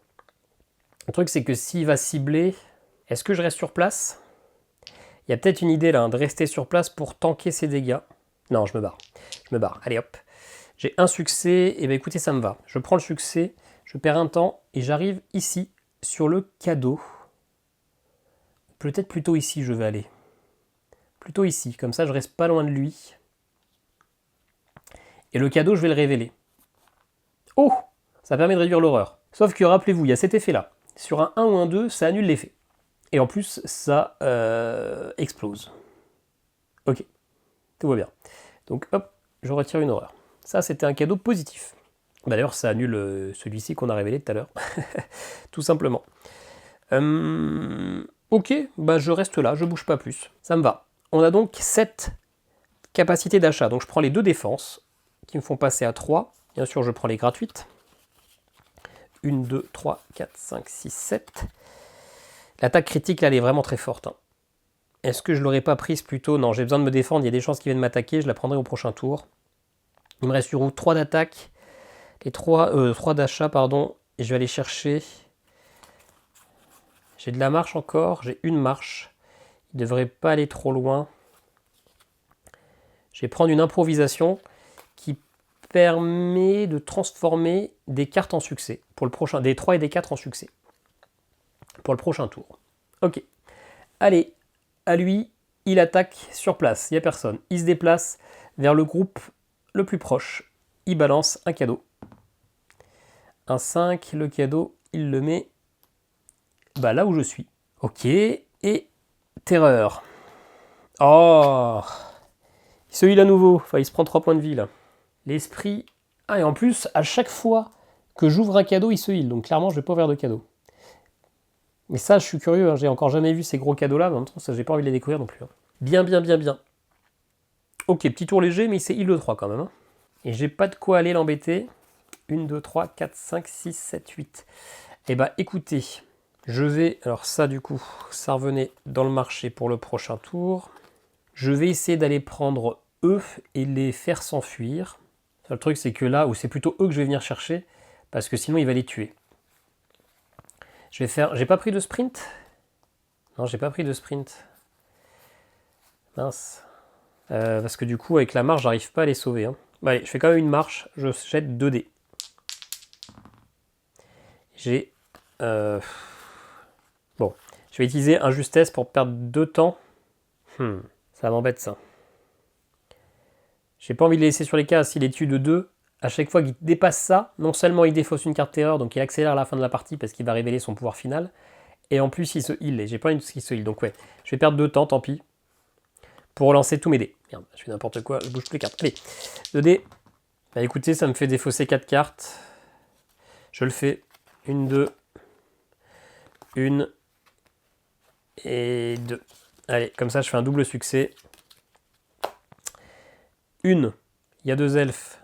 Le truc, c'est que s'il va cibler, est-ce que je reste sur place? Il y a peut-être une idée là, hein, de rester sur place pour tanker ses dégâts. Non, je me barre. Je me barre. Allez hop. J'ai un succès. Et bien écoutez, ça me va. Je prends le succès, je perds un temps et j'arrive ici sur le cadeau. Peut-être plutôt ici, je vais aller. Plutôt ici. Comme ça, je reste pas loin de lui. Et le cadeau, je vais le révéler. Oh! Ça permet de réduire l'horreur. Sauf que rappelez-vous, il y a cet effet-là. Sur un 1 ou un 2, ça annule l'effet. Et en plus, ça explose. Ok. Tout va bien. Donc hop, je retire une horreur. Ça, c'était un cadeau positif. Bah, d'ailleurs, ça annule celui-ci qu'on a révélé tout à l'heure. Tout simplement. Ok, bah je reste là, je bouge pas plus. Ça me va. On a donc 7 capacités d'achat. Donc je prends les 2 défenses qui me font passer à 3. Bien sûr, je prends les gratuites. 1, 2, 3, 4, 5, 6, 7. L'attaque critique, là, elle est vraiment très forte. Hein. Est-ce que je l'aurais pas prise plus tôt? Non, j'ai besoin de me défendre. Il y a des chances qu'ils viennent m'attaquer. Je la prendrai au prochain tour. Il me reste sur route 3 d'attaque. Les 3 d'achat, pardon. Et je vais aller chercher... J'ai de la marche encore. J'ai une marche. Il ne devrait pas aller trop loin. Je vais prendre une improvisation qui permet de transformer des cartes en succès. Pour le prochain, des 3 et des 4 en succès. Pour le prochain tour. Ok. Allez, à lui, il attaque sur place. Il n'y a personne. Il se déplace vers le groupe le plus proche. Il balance un cadeau. Un 5, le cadeau, il le met bah, là où je suis. Ok, et terreur. Oh, il se heal à nouveau. Enfin, il se prend 3 points de vie là. L'esprit... Ah, et en plus, à chaque fois que j'ouvre un cadeau, il se heal. Donc clairement, je vais pas ouvrir de cadeau. Mais ça, je suis curieux. Hein. J'ai encore jamais vu ces gros cadeaux-là. Mais en même temps, ça, j'ai pas envie de les découvrir non plus. Hein. Bien. Ok, petit tour léger, mais il s'est heal de 3 quand même. Hein. Et j'ai pas de quoi aller l'embêter. 1, 2, 3, 4, 5, 6, 7, 8. Eh bah écoutez, je vais... Alors ça du coup, ça revenait dans le marché pour le prochain tour. Je vais essayer d'aller prendre eux et les faire s'enfuir. Le truc c'est que là, où c'est plutôt eux que je vais venir chercher, parce que sinon il va les tuer. Je vais faire... J'ai pas pris de sprint? Non, j'ai pas pris de sprint. Mince. Parce que du coup, avec la marche, j'arrive pas à les sauver. Hein. Bah, allez, je fais quand même une marche, je jette 2 dés. J'ai... Bon, je vais utiliser injustesse pour perdre 2 temps. Ça m'embête ça. J'ai pas envie de les laisser sur les cases. S'il les tue de 2, à chaque fois qu'il dépasse ça, non seulement il défausse une carte terreur, donc il accélère la fin de la partie parce qu'il va révéler son pouvoir final, et en plus il se heal. Et j'ai pas envie qu'il se heal, donc ouais, je vais perdre 2 temps, tant pis. Pour relancer tous mes dés. Merde, je fais n'importe quoi, je bouge toutes les cartes. Allez, 2 dés. Bah écoutez, ça me fait défausser 4 cartes. Je le fais. 1, 2. 1 et 2. Allez, comme ça je fais un double succès. Une, il y a 2 elfes,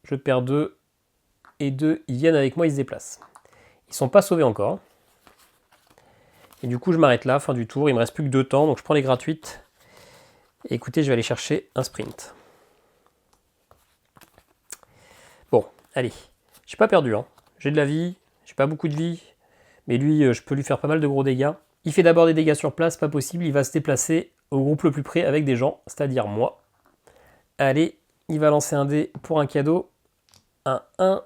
je perds 2. Et 2, ils viennent avec moi, ils se déplacent. Ils sont pas sauvés encore. Et du coup, je m'arrête là, fin du tour. Il me reste plus que 2 temps, donc je prends les gratuites. Et écoutez, je vais aller chercher un sprint. Bon, allez. J'ai pas perdu, hein. J'ai de la vie, j'ai pas beaucoup de vie. Mais lui, je peux lui faire pas mal de gros dégâts. Il fait d'abord des dégâts sur place, pas possible. Il va se déplacer au groupe le plus près avec des gens, c'est-à-dire moi. Allez, il va lancer un dé pour un cadeau. Un 1.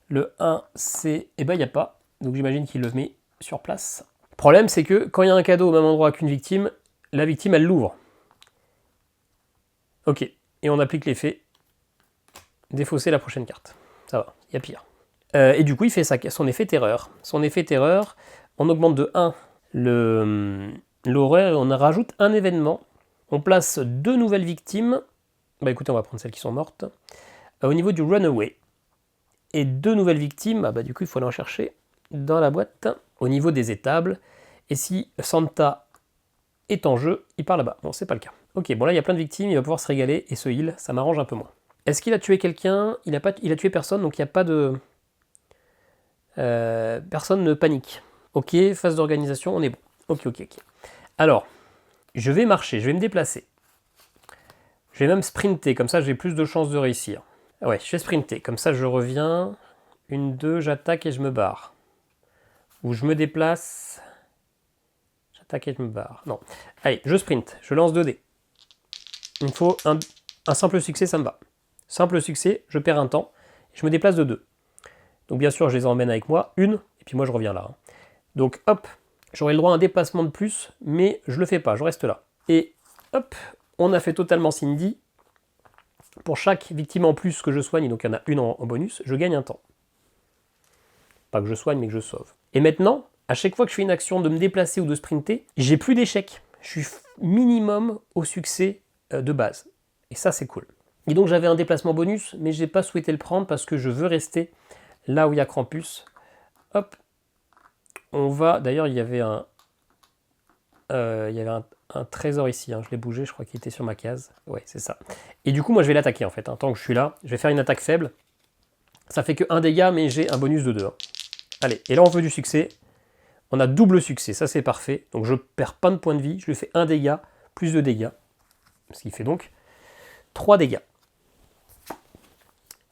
Le 1, c'est... Eh ben, il n'y a pas. Donc j'imagine qu'il le met sur place. Le problème, c'est que quand il y a un cadeau au même endroit qu'une victime, la victime, elle l'ouvre. Ok. Et on applique l'effet. Défausser la prochaine carte. Ça va, il y a pire. Et du coup, il fait son effet terreur. Son effet terreur, on augmente de 1 l'horreur et on rajoute un événement. On place 2 nouvelles victimes. Bah écoutez, on va prendre celles qui sont mortes. Au niveau du runaway. Et 2 nouvelles victimes, bah du coup il faut aller en chercher dans la boîte au niveau des étables. Et si Santa est en jeu, il part là-bas. Bon, c'est pas le cas. Ok, bon là il y a plein de victimes, il va pouvoir se régaler et ce heal, ça m'arrange un peu moins. Est-ce qu'il a tué quelqu'un? Il a tué personne, donc il n'y a pas de... personne ne panique. Ok, phase d'organisation, on est bon. Ok. Alors, je vais marcher, je vais me déplacer. Je vais même sprinter, comme ça j'ai plus de chances de réussir. Ouais, je vais sprinter, comme ça je reviens. 1, 2, j'attaque et je me barre. Ou je me déplace. J'attaque et je me barre. Non. Allez, je sprint, je lance 2 dés. Il me faut un simple succès, ça me va. Simple succès, je perds un temps. Je me déplace de 2. Donc bien sûr, je les emmène avec moi. 1, et puis moi je reviens là. Donc hop, j'aurai le droit à un déplacement de plus, mais je le fais pas, je reste là. Et hop, on a fait totalement Cindy. Pour chaque victime en plus que je soigne, donc il y en a une en bonus, je gagne un temps. Pas que je soigne, mais que je sauve. Et maintenant, à chaque fois que je fais une action de me déplacer ou de sprinter, j'ai plus d'échecs. Je suis minimum au succès de base. Et ça, c'est cool. Et donc j'avais un déplacement bonus, mais j'ai pas souhaité le prendre parce que je veux rester là où il y a Krampus. Hop. On va... D'ailleurs, il y avait un trésor ici, hein. Je l'ai bougé, je crois qu'il était sur ma case. Ouais, c'est ça. Et du coup, moi, je vais l'attaquer, en fait. Hein. Tant que je suis là, je vais faire une attaque faible. Ça fait que 1 dégât, mais j'ai un bonus de 2. Hein. Allez, et là, on veut du succès. On a double succès, ça, c'est parfait. Donc, je perds pas de points de vie. Je lui fais 1 dégât, plus 2 dégâts. Ce qui fait donc 3 dégâts.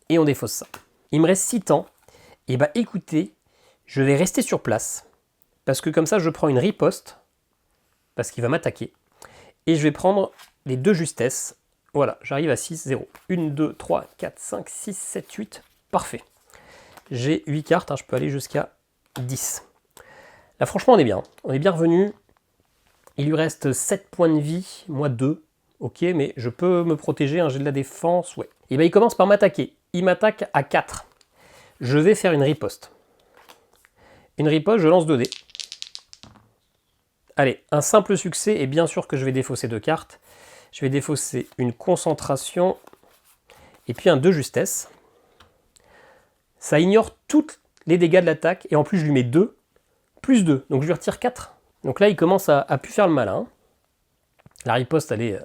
Et on défausse ça. Il me reste 6 temps. Et bah, écoutez, je vais rester sur place. Parce que comme ça, je prends une riposte. Parce qu'il va m'attaquer. Et je vais prendre les 2 justesses. Voilà, j'arrive à 6, 0. 1, 2, 3, 4, 5, 6, 7, 8. Parfait. J'ai 8 cartes, hein, je peux aller jusqu'à 10. Là, franchement, on est bien. On est bien revenu. Il lui reste 7 points de vie, moi 2. Ok, mais je peux me protéger, hein, j'ai de la défense, ouais. Et bien, il commence par m'attaquer. Il m'attaque à 4. Je vais faire une riposte. Une riposte, je lance 2 dés. Allez, un simple succès, et bien sûr que je vais défausser 2 cartes. Je vais défausser une concentration, et puis un 2 justesse. Ça ignore tous les dégâts de l'attaque, et en plus je lui mets 2, plus 2, donc je lui retire 4. Donc là, il commence à plus faire le malin. La riposte, elle est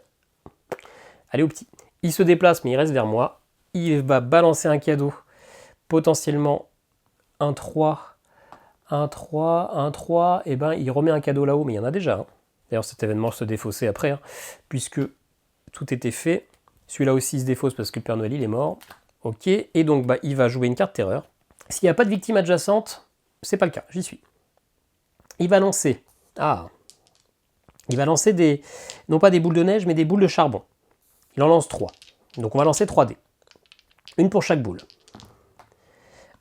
au petit. Il se déplace, mais il reste vers moi. Il va balancer un cadeau, potentiellement un 3, un 3, un 3, et ben il remet un cadeau là-haut, mais il y en a déjà. Hein. D'ailleurs, cet événement se défaussait après, hein, puisque tout était fait. Celui-là aussi se défausse parce que le Père Noël, il est mort. Ok, et donc bah, il va jouer une carte terreur. S'il n'y a pas de victime adjacente, c'est pas le cas, j'y suis. Il va lancer... Il va lancer des... non pas des boules de neige, mais des boules de charbon. Il en lance 3. Donc on va lancer 3 dés. Une pour chaque boule.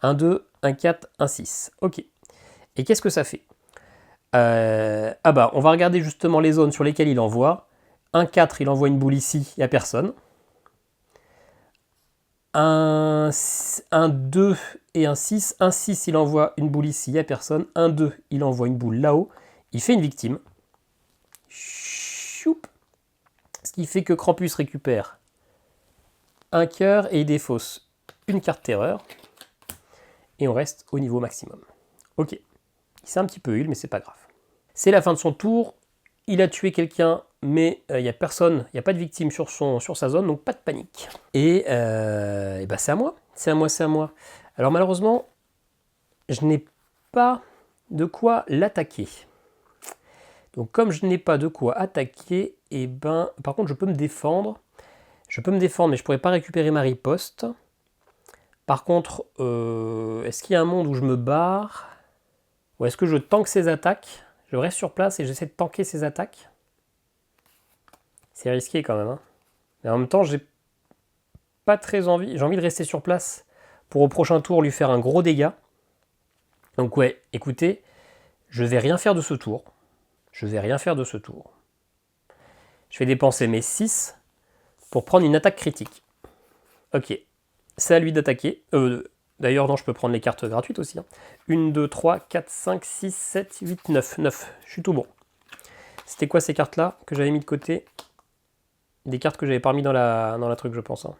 1, 2, 1, 4, 1, 6. Ok. Et qu'est-ce que ça fait on va regarder justement les zones sur lesquelles il envoie. 1, 4, il envoie une boule ici, il n'y a personne. 1, 2 et un 6. 1, 6, il envoie une boule ici, il n'y a personne. 1, 2, il envoie une boule là-haut. Il fait une victime. Choup. Ce qui fait que Krampus récupère un cœur et il défausse une carte terreur. Et on reste au niveau maximum. Ok. Il s'est un petit peu heal, mais c'est pas grave. C'est la fin de son tour. Il a tué quelqu'un, mais il n'y a personne, il n'y a pas de victime sur sa zone, donc pas de panique. Et bah c'est à moi, c'est à moi, c'est à moi. Alors malheureusement, je n'ai pas de quoi l'attaquer. Donc comme je n'ai pas de quoi attaquer, et ben, par contre je peux me défendre. Je peux me défendre, mais je ne pourrais pas récupérer ma riposte. Par contre, est-ce qu'il y a un monde où je me barre? Ou est-ce que je tank ses attaques? Je reste sur place et j'essaie de tanker ses attaques. C'est risqué quand même. Hein. Mais en même temps, j'ai pas très envie. J'ai envie de rester sur place pour au prochain tour lui faire un gros dégât. Donc ouais, écoutez, je vais rien faire de ce tour. Je vais rien faire de ce tour. Je vais dépenser mes 6 pour prendre une attaque critique. Ok, c'est à lui d'attaquer. D'ailleurs, non, je peux prendre les cartes gratuites aussi. Hein. 1, 2, 3, 4, 5, 6, 7, 8, 9. 9. Je suis tout bon. C'était quoi ces cartes-là que j'avais mis de côté? Des cartes que j'avais pas mis dans la truc, je pense. Hein.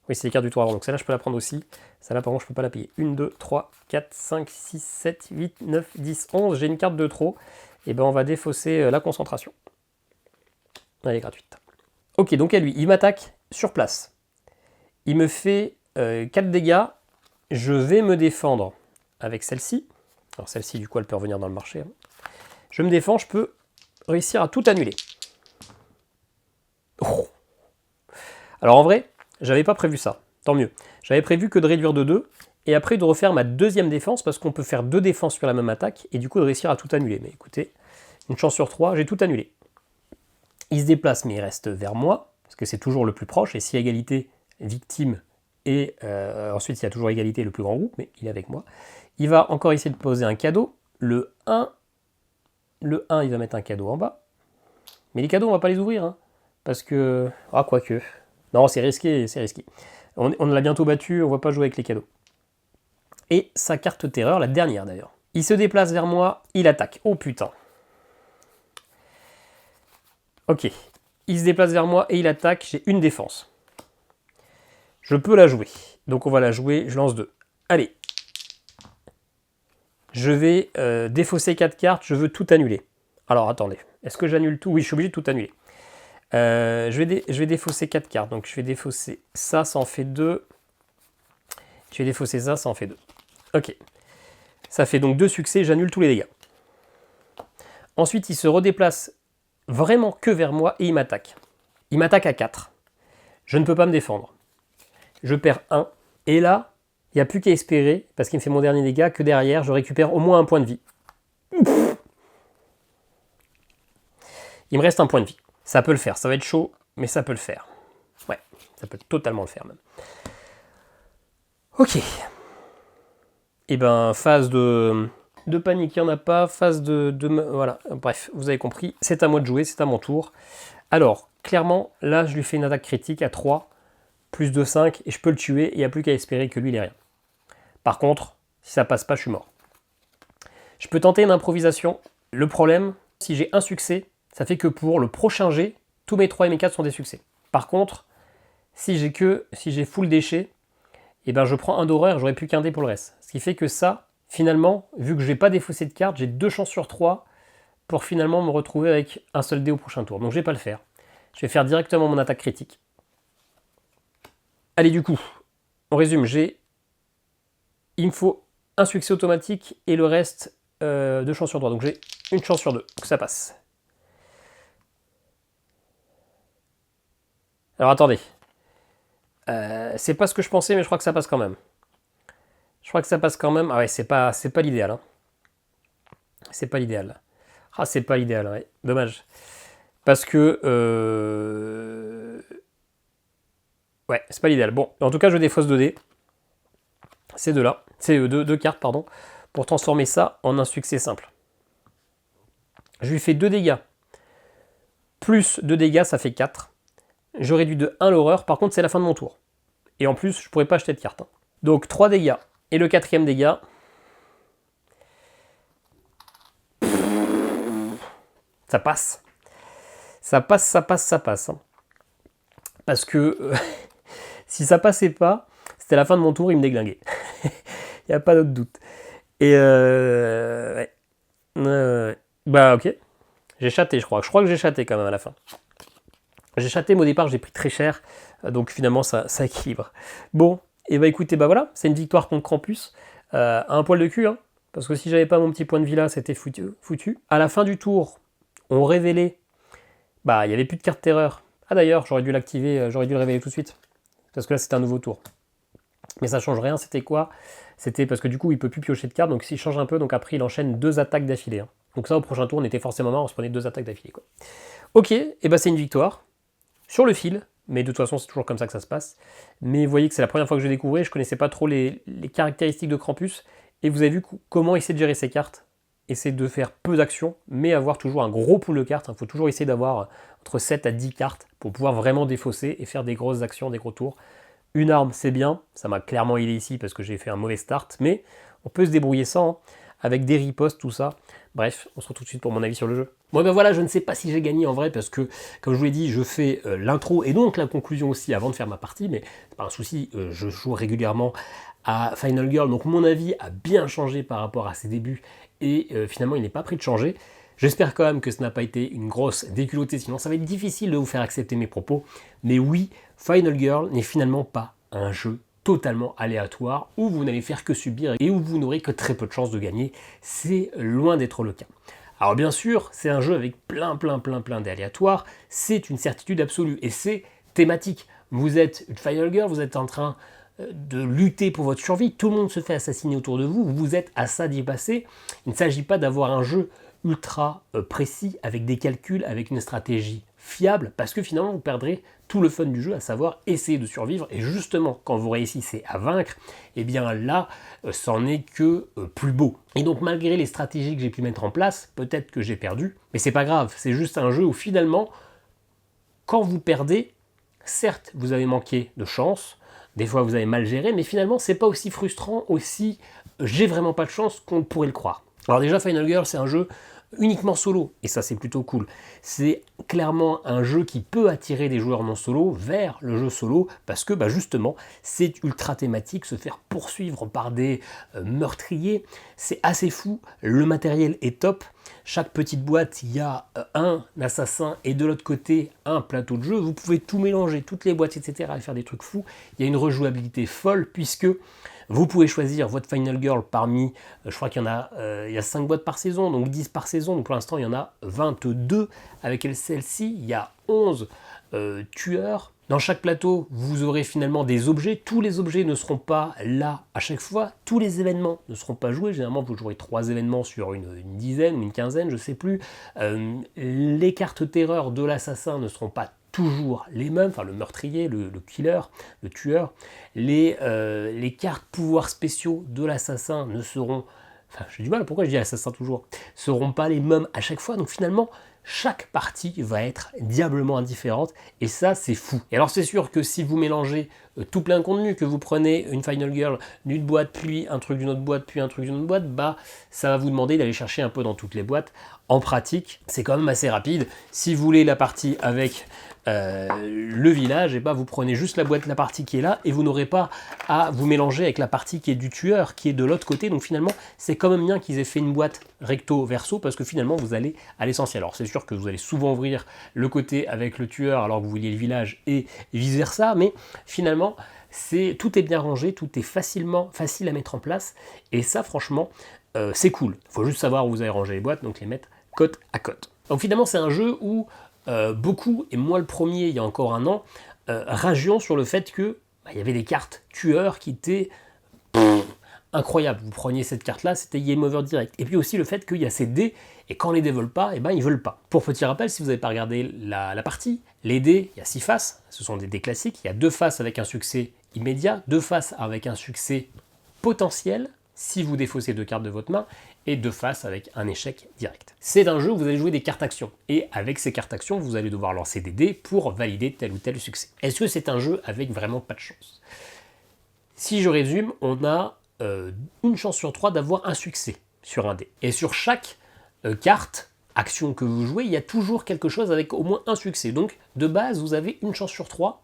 Oui, c'est les cartes du tour avant. Donc celle-là, je peux la prendre aussi. Celle-là, par contre, je peux pas la payer. 1, 2, 3, 4, 5, 6, 7, 8, 9, 10, 11. J'ai une carte de trop. Et ben, on va défausser la concentration. Elle est gratuite. Ok, donc à lui, il m'attaque sur place. Il me fait 4 dégâts. Je vais me défendre avec celle-ci. Alors celle-ci, du coup, elle peut revenir dans le marché. Hein. Je me défends, je peux réussir à tout annuler. Oh. Alors en vrai, j'avais pas prévu ça. Tant mieux. J'avais prévu que de réduire de 2 et après de refaire ma deuxième défense parce qu'on peut faire 2 défenses sur la même attaque et du coup de réussir à tout annuler. Mais écoutez, une chance sur 3, j'ai tout annulé. Il se déplace mais il reste vers moi parce que c'est toujours le plus proche et si égalité, victime et ensuite il y a toujours égalité, le plus grand groupe, mais il est avec moi. Il va encore essayer de poser un cadeau. Le 1, il va mettre un cadeau en bas. Mais les cadeaux, on va pas les ouvrir. Hein, parce que... Ah, quoique. Non, c'est risqué, c'est risqué. On l'a bientôt battu, on va pas jouer avec les cadeaux. Et sa carte terreur, la dernière d'ailleurs. Il se déplace vers moi, il attaque. Oh putain. Ok. Il se déplace vers moi et il attaque, j'ai une défense. Je peux la jouer. Donc on va la jouer, je lance 2. Allez. Je vais défausser 4 cartes, je veux tout annuler. Alors attendez, est-ce que j'annule tout? Oui, je suis obligé de tout annuler. Je vais défausser 4 cartes, donc je vais défausser ça, ça en fait 2. Je vais défausser ça, ça en fait 2. Ok. Ça fait donc 2 succès, j'annule tous les dégâts. Ensuite, il se redéplace vraiment que vers moi et il m'attaque. Il m'attaque à 4. Je ne peux pas me défendre. Je perds 1. Et là, il n'y a plus qu'à espérer, parce qu'il me fait mon dernier dégât, que derrière, je récupère au moins un point de vie. Il me reste un point de vie. Ça peut le faire, ça va être chaud, mais ça peut le faire. Ouais, ça peut totalement le faire même. Ok. Et ben, phase de panique, il n'y en a pas. Phase voilà, bref, vous avez compris. C'est à moi de jouer, c'est à mon tour. Alors, clairement, là, je lui fais une attaque critique à 3, plus de 5, et je peux le tuer. Il n'y a plus qu'à espérer que lui, il ait rien. Par contre, si ça passe pas, je suis mort. Je peux tenter une improvisation. Le problème, si j'ai un succès, ça fait que pour le prochain jet, tous mes 3 et mes 4 sont des succès. Par contre, si j'ai full déchet, et ben je prends un d'horreur, j'aurai plus qu'un dé pour le reste. Ce qui fait que ça, finalement, vu que je n'ai pas défaussé de carte, j'ai 2 chances sur 3 pour finalement me retrouver avec un seul dé au prochain tour. Donc je vais pas le faire. Je vais faire directement mon attaque critique. Allez, du coup, on résume. Il me faut un succès automatique et le reste 2 chances sur 3. Donc j'ai une chance sur 2, donc ça passe. Alors attendez. C'est pas ce que je pensais, mais je crois que ça passe quand même. Je crois que ça passe quand même. Ah ouais, c'est pas l'idéal. Hein. C'est pas l'idéal. Ah, c'est pas l'idéal, ouais. Dommage. Parce que... Ouais, c'est pas l'idéal. Bon, en tout cas, je défausse 2 dés. Ces deux-là. C'est 2 cartes, pardon. Pour transformer ça en un succès simple. Je lui fais 2 dégâts. Plus 2 dégâts, ça fait 4. Je réduis de 1 l'horreur. Par contre, c'est la fin de mon tour. Et en plus, je pourrais pas acheter de carte. Hein. Donc, 3 dégâts. Et le 4e dégât... Ça passe. Ça passe. Hein. Parce que si ça passait pas, c'était la fin de mon tour, il me déglinguait. Il n'y a pas d'autre doute. Et ouais. Bah ok. J'ai chaté, je crois. Je crois que j'ai chaté quand même à la fin. J'ai chaté, mais au départ, j'ai pris très cher. Donc finalement, ça équilibre. Bon, et bah écoutez, bah voilà, c'est une victoire contre Krampus. À un poil de cul, hein. Parce que si j'avais pas mon petit point de vie là, c'était foutu. À la fin du tour, on révélait. Bah, il n'y avait plus de carte terreur. Ah d'ailleurs, j'aurais dû l'activer, j'aurais dû le révéler tout de suite. Parce que là, c'était un nouveau tour. Mais ça change rien, c'était quoi? C'était parce que du coup, il peut plus piocher de cartes, donc s'il change un peu, donc après, il enchaîne 2 attaques d'affilée. Hein. Donc ça, au prochain tour, on était forcément mort, on se prenait 2 attaques d'affilée. Quoi. Ok, et bah c'est une victoire. Sur le fil, mais de toute façon, c'est toujours comme ça que ça se passe. Mais vous voyez que c'est la première fois que je découvrais, je connaissais pas trop les caractéristiques de Krampus, et vous avez vu comment essayer de gérer ses cartes. Essayer de faire peu d'actions, mais avoir toujours un gros pool de cartes. Il faut toujours essayer d'avoir entre 7 à 10 cartes pour pouvoir vraiment défausser et faire des grosses actions, des gros tours. Une arme, c'est bien, ça m'a clairement healé ici parce que j'ai fait un mauvais start, mais on peut se débrouiller sans, hein, avec des ripostes, tout ça. Bref, on se retrouve tout de suite pour mon avis sur le jeu. Bon ben voilà, je ne sais pas si j'ai gagné en vrai parce que, comme je vous l'ai dit, je fais l'intro et donc la conclusion aussi avant de faire ma partie, mais c'est pas un souci, je joue régulièrement à Final Girl, donc mon avis a bien changé par rapport à ses débuts et finalement il n'est pas prêt de changer. J'espère quand même que ce n'a pas été une grosse déculottée, sinon ça va être difficile de vous faire accepter mes propos. Mais oui, Final Girl n'est finalement pas un jeu totalement aléatoire où vous n'allez faire que subir et où vous n'aurez que très peu de chances de gagner. C'est loin d'être le cas. Alors bien sûr, c'est un jeu avec plein d'aléatoires, c'est une certitude absolue et c'est thématique. Vous êtes une Final Girl, vous êtes en train de lutter pour votre survie, tout le monde se fait assassiner autour de vous, vous êtes à ça d'y passer. Il ne s'agit pas d'avoir un jeu ultra précis, avec des calculs, avec une stratégie fiable, parce que finalement vous perdrez tout le fun du jeu, à savoir essayer de survivre, et justement quand vous réussissez à vaincre, et bien là, c'en est que plus beau. Et donc malgré les stratégies que j'ai pu mettre en place, peut-être que j'ai perdu, mais c'est pas grave, c'est juste un jeu où finalement, quand vous perdez, certes vous avez manqué de chance, des fois vous avez mal géré, mais finalement c'est pas aussi frustrant, aussi j'ai vraiment pas de chance qu'on pourrait le croire. Alors déjà Final Girl c'est un jeu uniquement solo, et ça c'est plutôt cool. C'est clairement un jeu qui peut attirer des joueurs non solo vers le jeu solo, parce que bah, justement c'est ultra thématique, se faire poursuivre par des meurtriers, c'est assez fou, le matériel est top, chaque petite boîte il y a un assassin et de l'autre côté un plateau de jeu, vous pouvez tout mélanger, toutes les boîtes etc. et faire des trucs fous, il y a une rejouabilité folle puisque vous pouvez choisir votre Final Girl parmi, je crois qu'il y en a, il y a 5 boîtes par saison, donc 10 par saison, donc pour l'instant il y en a 22. Avec celle-ci, il y a 11 tueurs. Dans chaque plateau, vous aurez finalement des objets. Tous les objets ne seront pas là à chaque fois. Tous les événements ne seront pas joués. Généralement, vous jouerez 3 événements sur une dizaine ou une quinzaine, je ne sais plus. Les cartes terreur de l'assassin ne seront pas toujours les mêmes, enfin le meurtrier, le killer, le tueur. Les cartes pouvoirs spéciaux de l'assassin ne seront, enfin j'ai du mal, pourquoi je dis assassin toujours, seront pas les mêmes à chaque fois, donc finalement chaque partie va être diablement indifférente, et ça c'est fou. Et alors c'est sûr que si vous mélangez tout plein de contenu, que vous prenez une Final Girl d'une boîte, puis un truc d'une autre boîte, puis un truc d'une autre boîte, bah ça va vous demander d'aller chercher un peu dans toutes les boîtes. En pratique, c'est quand même assez rapide. Si vous voulez la partie avec le village, et bah vous prenez juste la boîte, la partie qui est là, et vous n'aurez pas à vous mélanger avec la partie qui est du tueur, qui est de l'autre côté. Donc finalement, c'est quand même bien qu'ils aient fait une boîte recto verso, parce que finalement, vous allez à l'essentiel. Alors c'est sûr que vous allez souvent ouvrir le côté avec le tueur, alors que vous vouliez le village, et vice versa, mais finalement, tout est bien rangé, tout est facile à mettre en place, et ça franchement, c'est cool. Il faut juste savoir où vous allez ranger les boîtes, donc les mettre côte à côte. Donc finalement, c'est un jeu où beaucoup, et moi le premier il y a encore un an, ragions sur le fait que il y avait des cartes tueurs qui étaient incroyables. Vous preniez cette carte-là, c'était game over direct. Et puis aussi le fait qu'il y a ces dés, et quand les dés veulent pas, et ben ils veulent pas. Pour petit rappel, si vous n'avez pas regardé la partie, les dés, il y a 6 faces, ce sont des dés classiques, il y a 2 faces avec un succès immédiat, 2 faces avec un succès potentiel, si vous défaussez 2 cartes de votre main, et 2 faces avec un échec direct. C'est un jeu où vous allez jouer des cartes actions, et avec ces cartes actions, vous allez devoir lancer des dés pour valider tel ou tel succès. Est-ce que c'est un jeu avec vraiment pas de chance? Si je résume, on a une chance sur 3 d'avoir un succès sur un dé. Et sur chaque carte, action que vous jouez, il y a toujours quelque chose avec au moins un succès. Donc de base, vous avez une chance sur 3,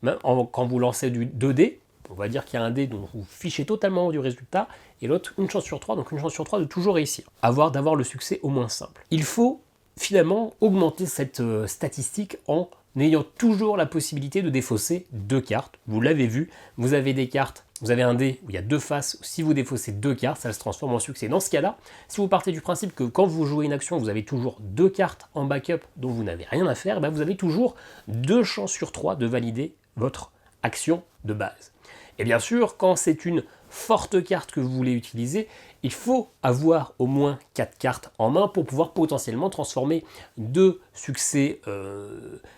même quand vous lancez du 2D, on va dire qu'il y a un dé dont vous fichez totalement du résultat, et l'autre une chance sur 3, donc une chance sur 3 de toujours réussir, d'avoir le succès au moins simple. Il faut finalement augmenter cette statistique en ayant toujours la possibilité de défausser 2 cartes. Vous l'avez vu, vous avez des cartes, vous avez un dé où il y a 2 faces, si vous défaussez 2 cartes, ça se transforme en succès. Dans ce cas-là, si vous partez du principe que quand vous jouez une action, vous avez toujours 2 cartes en backup dont vous n'avez rien à faire, ben vous avez toujours 2 chances sur 3 de valider votre action de base. Et bien sûr, quand c'est une forte carte que vous voulez utiliser, il faut avoir au moins 4 cartes en main pour pouvoir potentiellement transformer 2 succès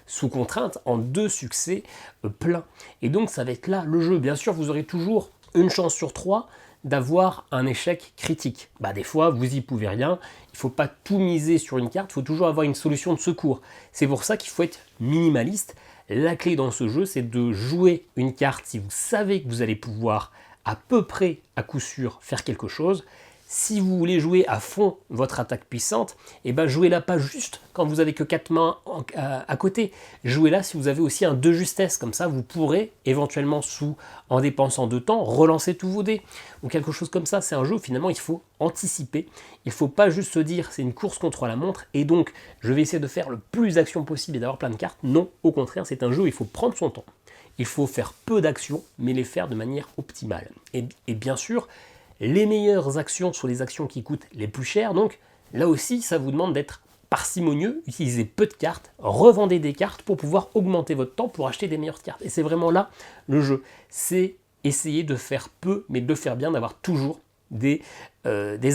sous contrainte en 2 succès pleins. Et donc ça va être là le jeu. Bien sûr, vous aurez toujours une chance sur 3 d'avoir un échec critique. Des fois, vous y pouvez rien, il ne faut pas tout miser sur une carte, il faut toujours avoir une solution de secours. C'est pour ça qu'il faut être minimaliste. La clé dans ce jeu, c'est de jouer une carte si vous savez que vous allez pouvoir à peu près, à coup sûr, faire quelque chose. Si vous voulez jouer à fond votre attaque puissante, jouez-la pas juste quand vous avez que 4 mains à côté. Jouez-la si vous avez aussi un 2 justesse, comme ça vous pourrez éventuellement, en dépensant de temps, relancer tous vos dés. Ou quelque chose comme ça. C'est un jeu où finalement il faut anticiper. Il ne faut pas juste se dire c'est une course contre la montre et donc je vais essayer de faire le plus d'action possible et d'avoir plein de cartes. Non, au contraire, c'est un jeu où il faut prendre son temps. Il faut faire peu d'actions, mais les faire de manière optimale. Et bien sûr, les meilleures actions sont les actions qui coûtent les plus chères. Donc là aussi, ça vous demande d'être parcimonieux, utiliser peu de cartes, revendez des cartes pour pouvoir augmenter votre temps pour acheter des meilleures cartes. Et c'est vraiment là le jeu. C'est essayer de faire peu, mais de le faire bien, d'avoir toujours des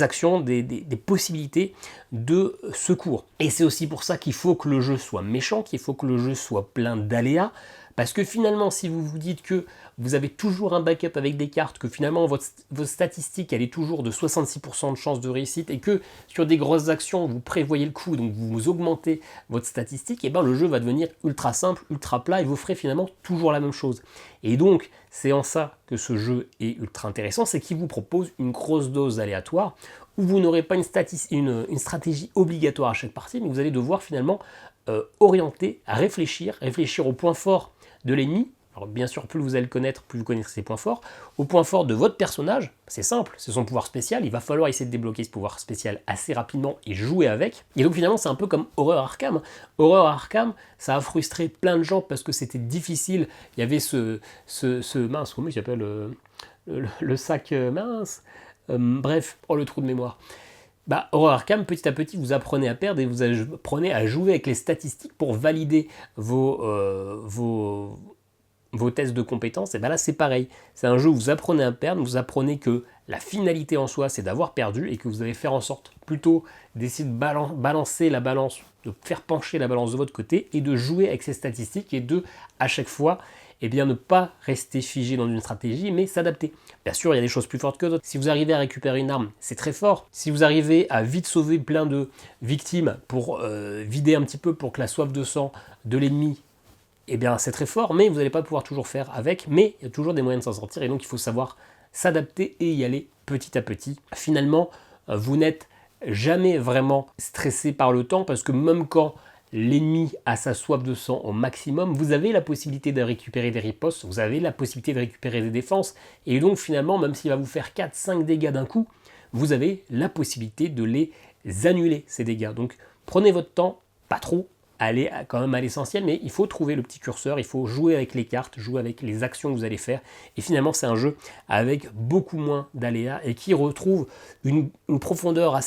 actions, des possibilités de secours. Et c'est aussi pour ça qu'il faut que le jeu soit méchant, qu'il faut que le jeu soit plein d'aléas. Parce que finalement, si vous vous dites que vous avez toujours un backup avec des cartes, que finalement votre statistique elle est toujours de 66% de chance de réussite et que sur des grosses actions vous prévoyez le coup, donc vous augmentez votre statistique, et le jeu va devenir ultra simple, ultra plat et vous ferez finalement toujours la même chose. Et donc c'est en ça que ce jeu est ultra intéressant, c'est qu'il vous propose une grosse dose aléatoire où vous n'aurez pas une stratégie obligatoire à chaque partie, mais vous allez devoir finalement orienter, réfléchir aux points forts de l'ennemi. Alors bien sûr, plus vous allez le connaître, plus vous connaissez ses points forts. Au point fort de votre personnage, c'est simple, c'est son pouvoir spécial, il va falloir essayer de débloquer ce pouvoir spécial assez rapidement et jouer avec. Et donc finalement, c'est un peu comme Horror Arkham. Horror Arkham, ça a frustré plein de gens parce que c'était difficile. Il y avait ce mince, comment il s'appelle le sac mince bref, le trou de mémoire. Horror Arkham, petit à petit, vous apprenez à perdre et vous apprenez à jouer avec les statistiques pour valider vos tests de compétences. Et là, c'est pareil. C'est un jeu où vous apprenez à perdre, vous apprenez que la finalité en soi, c'est d'avoir perdu et que vous allez faire en sorte plutôt d'essayer de balancer la balance, de faire pencher la balance de votre côté et de jouer avec ces statistiques et de, à chaque fois, ne pas rester figé dans une stratégie, mais s'adapter. Bien sûr, il y a des choses plus fortes que d'autres. Si vous arrivez à récupérer une arme, c'est très fort. Si vous arrivez à vite sauver plein de victimes pour vider un petit peu pour que la soif de sang de l'ennemi, c'est très fort, mais vous n'allez pas pouvoir toujours faire avec, mais il y a toujours des moyens de s'en sortir, et donc il faut savoir s'adapter et y aller petit à petit. Finalement, vous n'êtes jamais vraiment stressé par le temps, parce que même quand l'ennemi a sa soif de sang au maximum, vous avez la possibilité de récupérer des ripostes, vous avez la possibilité de récupérer des défenses, et donc finalement, même s'il va vous faire 4-5 dégâts d'un coup, vous avez la possibilité de les annuler, ces dégâts. Donc prenez votre temps, pas trop, allez quand même à l'essentiel, mais il faut trouver le petit curseur, il faut jouer avec les cartes, jouer avec les actions que vous allez faire, et finalement c'est un jeu avec beaucoup moins d'aléas, et qui retrouve une profondeur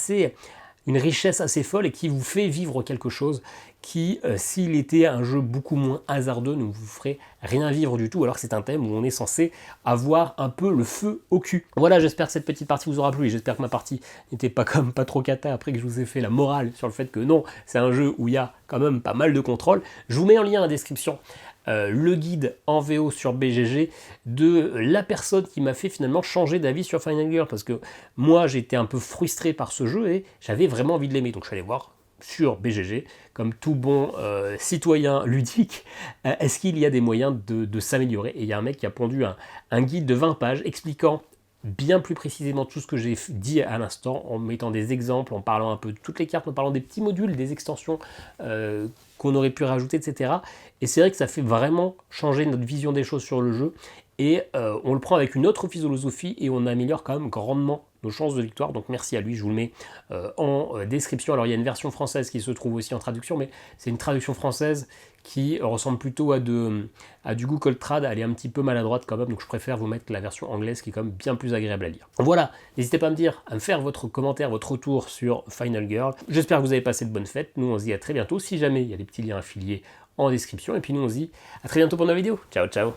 une richesse assez folle et qui vous fait vivre quelque chose qui, s'il était un jeu beaucoup moins hasardeux, ne vous ferait rien vivre du tout, alors que c'est un thème où on est censé avoir un peu le feu au cul. Voilà, j'espère que cette petite partie vous aura plu et j'espère que ma partie n'était pas trop cata après que je vous ai fait la morale sur le fait que non, c'est un jeu où il y a quand même pas mal de contrôle. Je vous mets en lien dans la description le guide en VO sur BGG de la personne qui m'a fait finalement changer d'avis sur Final Girl, parce que moi j'étais un peu frustré par ce jeu et j'avais vraiment envie de l'aimer, donc je suis allé voir sur BGG, comme tout bon citoyen ludique, est-ce qu'il y a des moyens de s'améliorer. Et il y a un mec qui a pondu un guide de 20 pages expliquant bien plus précisément tout ce que j'ai dit à l'instant, en mettant des exemples, en parlant un peu de toutes les cartes, en parlant des petits modules, des extensions qu'on aurait pu rajouter, etc. Et c'est vrai que ça fait vraiment changer notre vision des choses sur le jeu. et on le prend avec une autre philosophie et on améliore quand même grandement nos chances de victoire. Donc merci à lui, je vous le mets en description. Alors il y a une version française qui se trouve aussi en traduction, mais c'est une traduction française qui ressemble plutôt à du Google Trad. Elle est un petit peu maladroite quand même, donc je préfère vous mettre la version anglaise qui est quand même bien plus agréable à lire. Voilà, n'hésitez pas à me faire votre commentaire, votre retour sur Final Girl. J'espère que vous avez passé de bonnes fêtes. Nous on se dit à très bientôt. Si jamais il y a des petits liens affiliés en description, et puis nous on se dit à très bientôt pour une nouvelle vidéo. Ciao ciao.